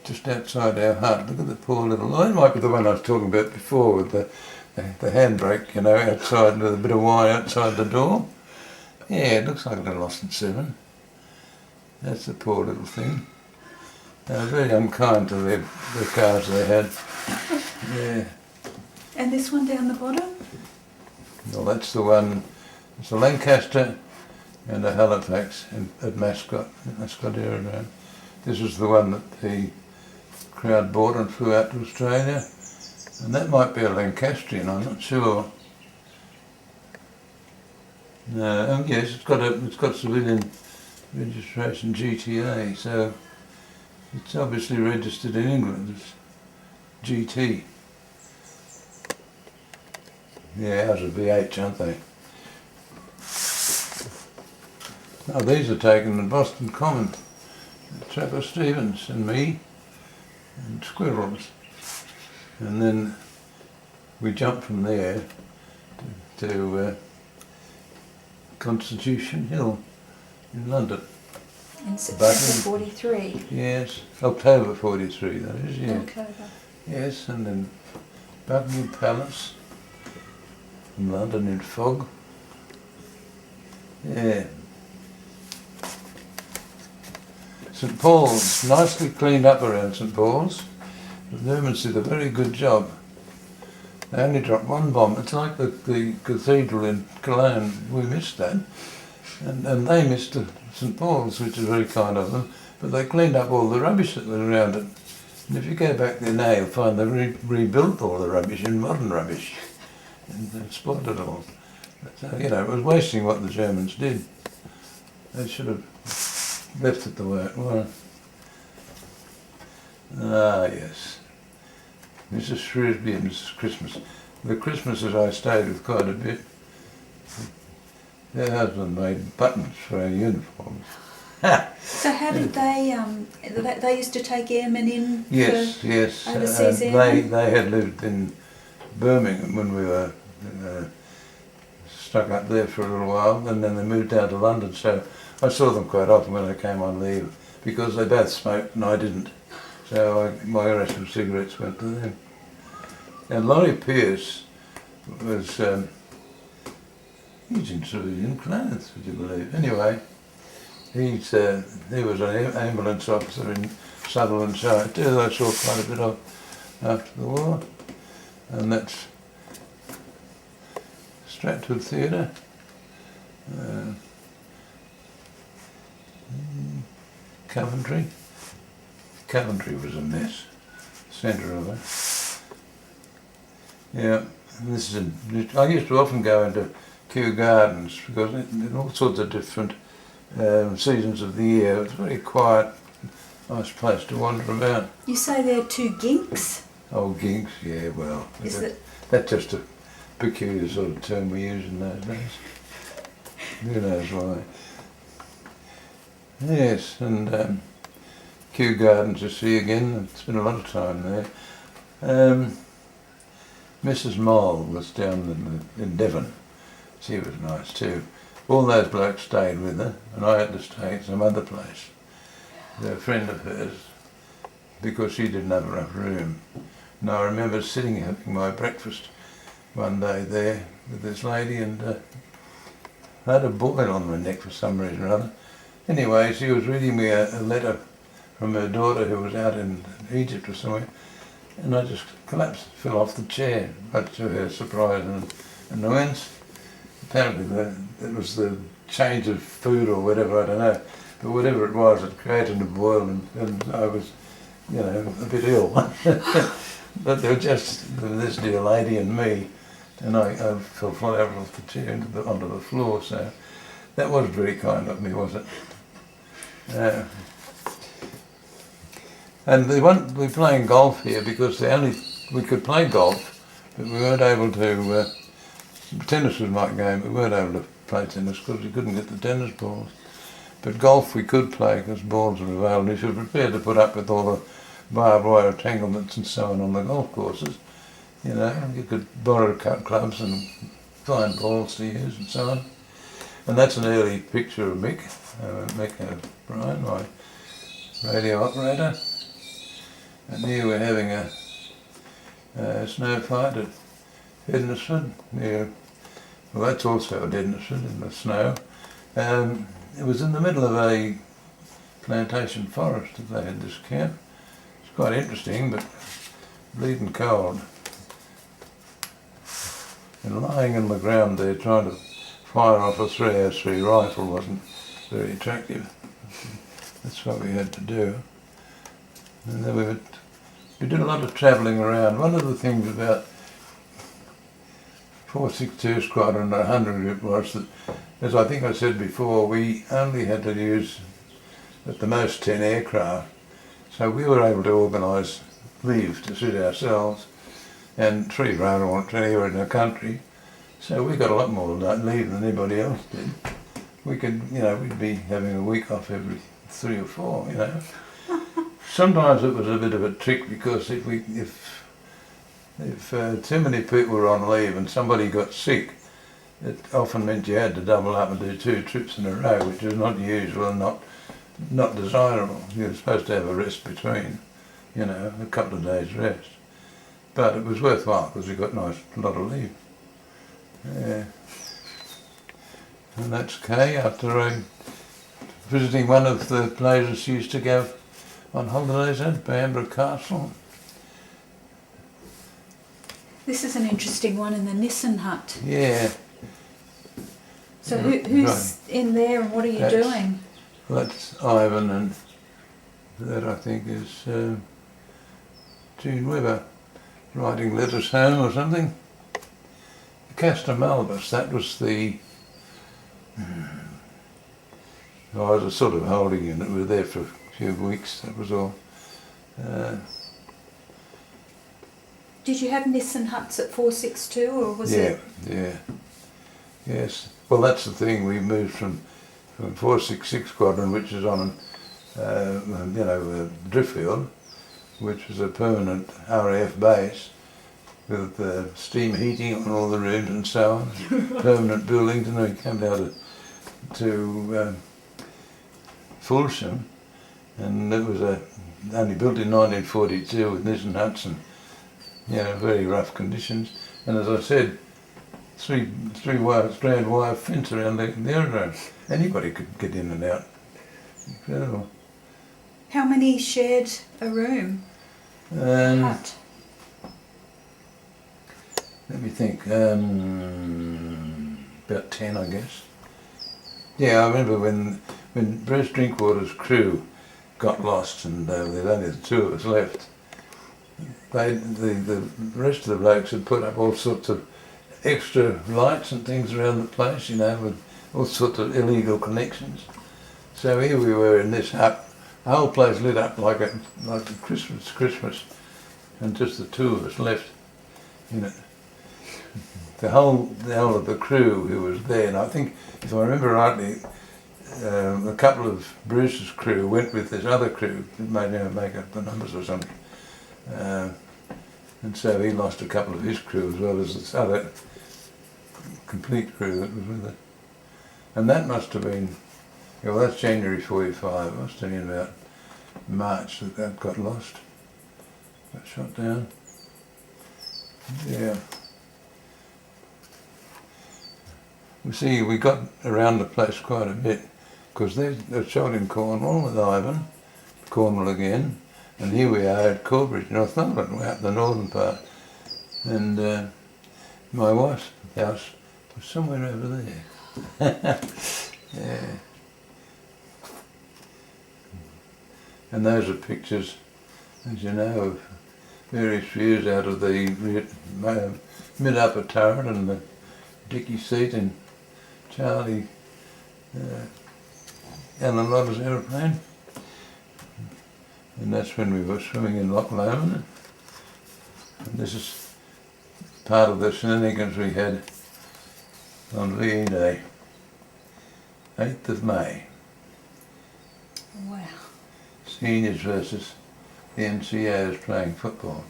just outside our hut. Look at the poor little, that might be the one I was talking about before with the handbrake, you know, outside with a bit of wire outside the door. Yeah, it looks like a little Austin 7. That's the poor little thing. They were very unkind to the cars they had. Yeah. And this one down the bottom? Well, that's the one, it's a Lancaster and a Halifax at Mascot Aerodrome. This is the one that the crowd bought and flew out to Australia. And that might be a Lancastrian, I'm not sure. No, oh yes, it's got civilian registration, GTA, so it's obviously registered in England as GT. Yeah, ours are VH, aren't they? Oh, these are taken in Boston Common Trevor Stevens and me and squirrels. And then we jumped from there to Constitution Hill in London. In September Button. 43. Yes, October 43 that is, yeah. October. Yes, and then Buckingham Palace in London in fog. Yeah. St Paul's, nicely cleaned up around St Paul's. The Germans did a very good job. They only dropped one bomb. It's like the cathedral in Cologne. We missed that. And they missed St Paul's, which is very kind of them. But they cleaned up all the rubbish that was around it. And if you go back there now, you'll find they've rebuilt all the rubbish in modern rubbish. And they've spotted it all. So, you know, it was wasting what the Germans did. They should have left it the way it was. Ah, yes. Mrs. Shrewsbury and Mrs. Christmas. The Christmases I stayed with quite a bit. Their husband made buttons for our uniforms. So how did they used to take airmen in? Yes, yes. Overseas airmen? They had lived in Birmingham when we were stuck up there for a little while, and then they moved down to London, so I saw them quite often when I came on leave, because they both smoked and I didn't. So my arrest of cigarettes went to them. And Laurie Pierce was, he's in civilian clothes, would you believe? Anyway, he was an ambulance officer in Sutherlandshire too, I saw quite a bit of after the war. And that's Stratford Theatre. Coventry. Coventry was a mess, centre of it. Yeah, and this is I used to often go into Kew Gardens because in all sorts of different seasons of the year. It's a very quiet, nice place to wander about. You say there are two ginks? Oh, ginks, yeah, well, Is it? that's just a peculiar sort of term we use in those days. Who knows why? Yes, and Kew Gardens you see again, it's been a lot of time there. Mrs. Moll was down in Devon. She was nice too. All those blokes stayed with her, and I had to stay at some other place. They're a friend of hers, because she didn't have enough room. And I remember sitting having my breakfast one day there with this lady, and I had a boil on my neck for some reason or other. Anyway, she was reading me a letter from her daughter who was out in Egypt or somewhere, and I just collapsed, fell off the chair, much to her surprise and annoyance. Apparently it was the change of food or whatever, I don't know, but whatever it was, it created a boil, and I was, you know, a bit ill. But there was just this dear lady and me, and I fell flat out off the chair onto the floor, so that was very kind of me, was it? And we're playing golf here because we could play golf, but we weren't able to. Tennis was my game, but we weren't able to play tennis because we couldn't get the tennis balls. But golf we could play because balls were available. If you're prepared to put up with all the barbed wire entanglements and so on the golf courses, you know, you could borrow cut clubs and find balls to use and so on. And that's an early picture of Mick O'Brien, my radio operator. And here we're having a snow fight at Ednesford. Well, that's also at Ednesford in the snow. It was in the middle of a plantation forest that they had this camp. It's quite interesting, but bleeding cold. And lying on the ground there trying to fire off a 303 rifle wasn't very attractive. That's what we had to do. And then we did a lot of travelling around. One of the things about 462 Squadron and 100 Group was that, as I think I said before, we only had to use at the most 10 aircraft. So we were able to organise leave to suit ourselves, and 3 around anywhere in the country. So we got a lot more leave than anybody else did. We could, you know, we'd be having a week off every 3 or 4, you know. Sometimes it was a bit of a trick because if too many people were on leave and somebody got sick, it often meant you had to double up and do 2 trips in a row, which is not usual and not desirable. You're supposed to have a rest between, you know, a couple of days rest. But it was worthwhile because we got a nice lot of leave. Yeah. And that's Kay after visiting one of the places she used to go on holidays at, Bamborough Castle. This is an interesting one in the Nissen hut. Yeah. So who's in there and what are you doing? That's Ivan, and that I think is June Webber writing letters home or something. Castor Malbus, that was the... I was a sort of holding unit. We were there for a few weeks, that was all. Did you have Nissen huts at 462 or was it? Yeah. Yes. Well, that's the thing. We moved from 466 Squadron, which is on Driffield, which was a permanent RAAF base with steam heating on all the rooms and so on, permanent buildings, and we came down to Fulsham, and it was only built in 1942 with Nissen huts and very rough conditions. And as I said, three strand wire fence around the aerodrome. Anybody could get in and out. Incredible. How many shared a room? Hut? Let me think. About 10, I guess. Yeah, I remember when Bruce Drinkwater's crew got lost and there were only the 2 of us left. The rest of the blokes had put up all sorts of extra lights and things around the place, with all sorts of illegal connections. So here we were in this hut, the whole place lit up like a Christmas, and just the 2 of us left. The whole of the crew who was there, and I think, if I remember rightly, a couple of Bruce's crew went with this other crew, make up the numbers or something. And so he lost a couple of his crew as well as this other complete crew that was with it. And that must have been, that's January 45, it must have been about March that got lost, got shot down. Yeah. We see we got around the place quite a bit because they shot in Cornwall with Ivan, Cornwall again, and here we are at Corbridge, Northumberland, we're up the northern part, and my wife's house was somewhere over there. Yeah. And those are pictures, as you know, of various views out of the mid-upper turret and the dicky seat in Charlie Alan Lodder's aeroplane. And that's when we were swimming in Loch Lomond. And this is part of the shenanigans we had on VE Day, 8th of May. Wow. Seniors versus the NCOs playing football.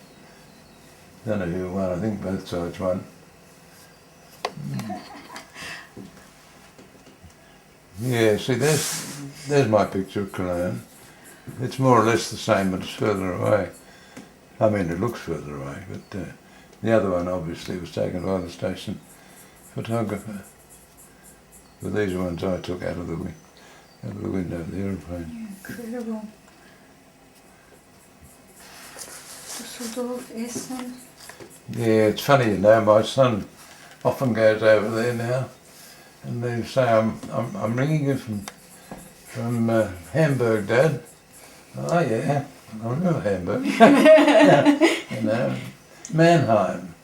Don't know who won, I think both sides won. Yeah, see, there's my picture of Cologne. It's more or less the same, but it's further away. I mean, it looks further away, but the other one obviously was taken by the station photographer. But these are ones I took out of the window of the aeroplane. Incredible. Düsseldorf, Essen. Yeah, it's funny, you know, my son often goes over there now, and they say, I'm ringing you from Hamburg, Dad. Oh yeah, I remember Hamburg. You know, Mannheim.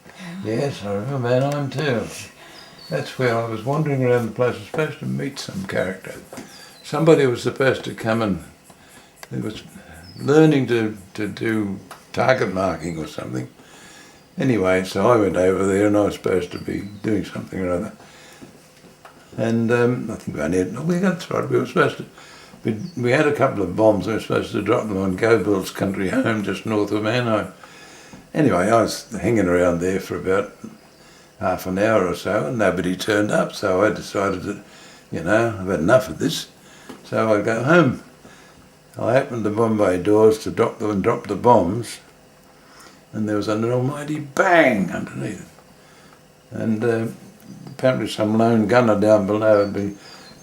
Yes, I remember Mannheim too. That's where I was wandering around the place. I was supposed to meet some character. Somebody was supposed to come and he was learning to do target marking or something. Anyway, so I went over there and I was supposed to be doing something or other. And I think we got right. We were supposed to we had a couple of bombs. We were supposed to drop them on Gobel's country home just north of Mannheim. Anyway, I was hanging around there for about half an hour or so and nobody turned up, so I decided that, you know, I've had enough of this, so I go home. I opened the bomb bay doors to drop the bombs, and there was an almighty bang underneath it. And apparently some lone gunner down below had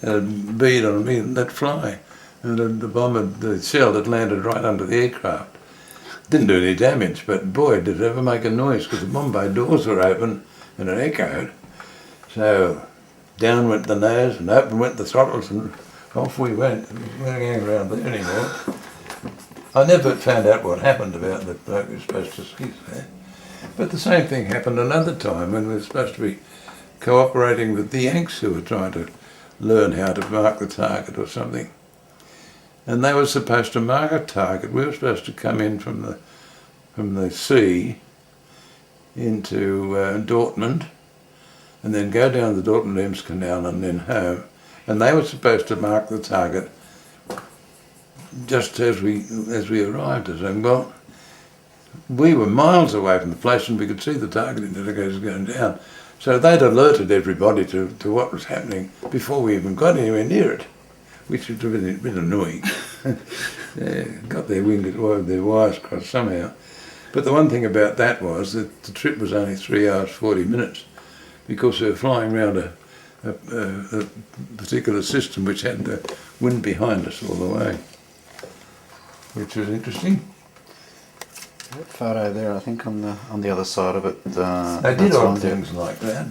a bead on me and let fly. And the shell had landed right under the aircraft. Didn't do any damage, but boy, did it ever make a noise, because the bomb bay doors were open and it echoed. So down went the nose and open went the throttles and off we went. We weren't going around there anymore. I never found out what happened about the bloke who was supposed to ski there. But the same thing happened another time when we were supposed to be cooperating with the Yanks who were trying to learn how to mark the target or something. And they were supposed to mark a target. We were supposed to come in from the sea into Dortmund and then go down the Dortmund-Ems Canal and then home. And they were supposed to mark the target just as we arrived at home. Well, we were miles away from the place and we could see the target indicators going down. So they'd alerted everybody to what was happening before we even got anywhere near it, which would have been a bit annoying. Yeah, got their wires crossed somehow. But the one thing about that was that the trip was only 3 hours 40 minutes because we were flying around a particular system which had the wind behind us all the way, which was interesting. That photo there, I think on the other side of it. They did odd things like that.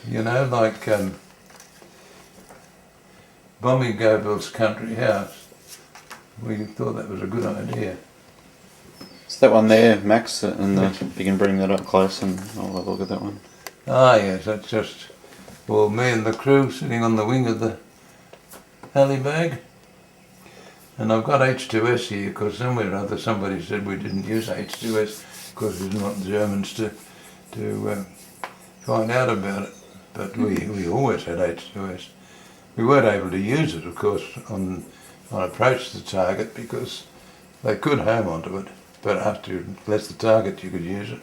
You know, like bombing Gobel's country house. We thought that was a good idea. Is that one there, Max? And if you can bring that up close and I'll have a look at that one. Ah yes, that's just, well, me and the crew sitting on the wing of the heli bag. And I've got H2S here because somewhere or other somebody said we didn't use H2S because we didn't want the Germans to find out about it. But we always had H2S. We weren't able to use it, of course, on approach to the target because they could home onto it. But after you left the target, you could use it.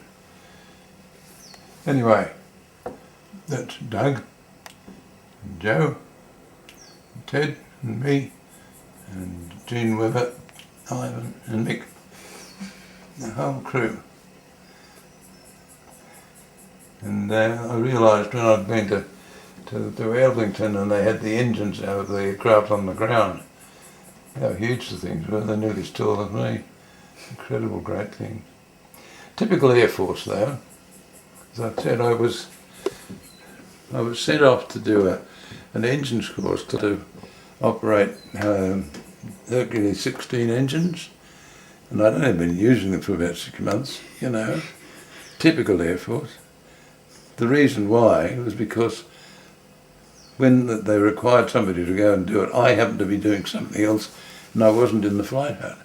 Anyway, that's Doug, and Joe, and Ted, and me, and Gene Weber, Ivan, and Mick, the whole crew. And I realised when I'd been to Elvington and they had the engines of the aircraft on the ground, how huge the things were. They're nearly as tall as me. Incredible, great thing. Typical Air Force though. As I said, I was sent off to do an engines course to operate Hercules 16 engines, and I'd only been using them for about 6 months, you know. Typical Air Force. The reason why was because when they required somebody to go and do it, I happened to be doing something else and I wasn't in the flight hut.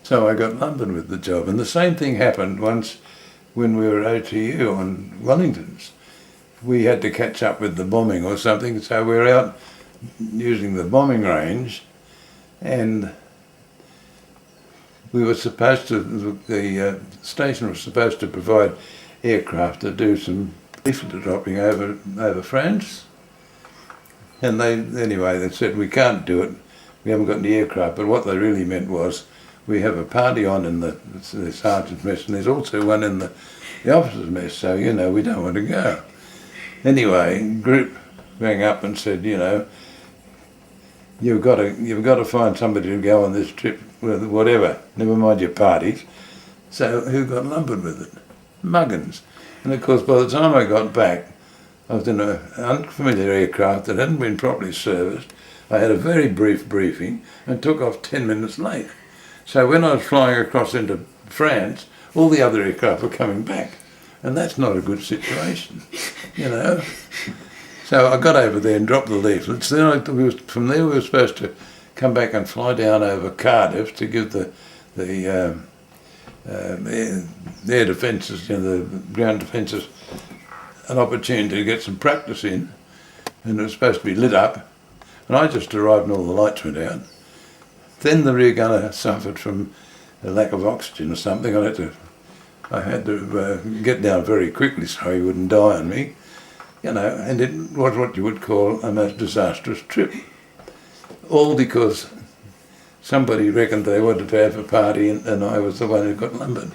So I got lumbered with the job. And the same thing happened once when we were OTU on Wellingtons. We had to catch up with the bombing or something, so we were out using the bombing range and we were supposed to, the station was supposed to provide aircraft to do some leaflet dropping over France. And they said we can't do it, we haven't got any aircraft, but what they really meant was we have a party on in the sergeant's mess and there's also one in the officer's mess, so you know we don't want to go. Anyway, group rang up and said, you know, you've got to find somebody to go on this trip with whatever, never mind your parties. So who got lumbered with it? Muggins. And of course by the time I got back I was in an unfamiliar aircraft that hadn't been properly serviced. I had a very brief briefing and took off 10 minutes late. So when I was flying across into France, all the other aircraft were coming back. And that's not a good situation, you know. So I got over there and dropped the leaflets. Then from there we were supposed to come back and fly down over Cardiff to give the air defences, you know, the ground defences, an opportunity to get some practice in. And it was supposed to be lit up. And I just arrived and all the lights went out. Then the rear gunner suffered from a lack of oxygen or something. I had to get down very quickly so he wouldn't die on me. You know, and it was what you would call a most disastrous trip. All because somebody reckoned they wanted to have a party and I was the one who got lumbered.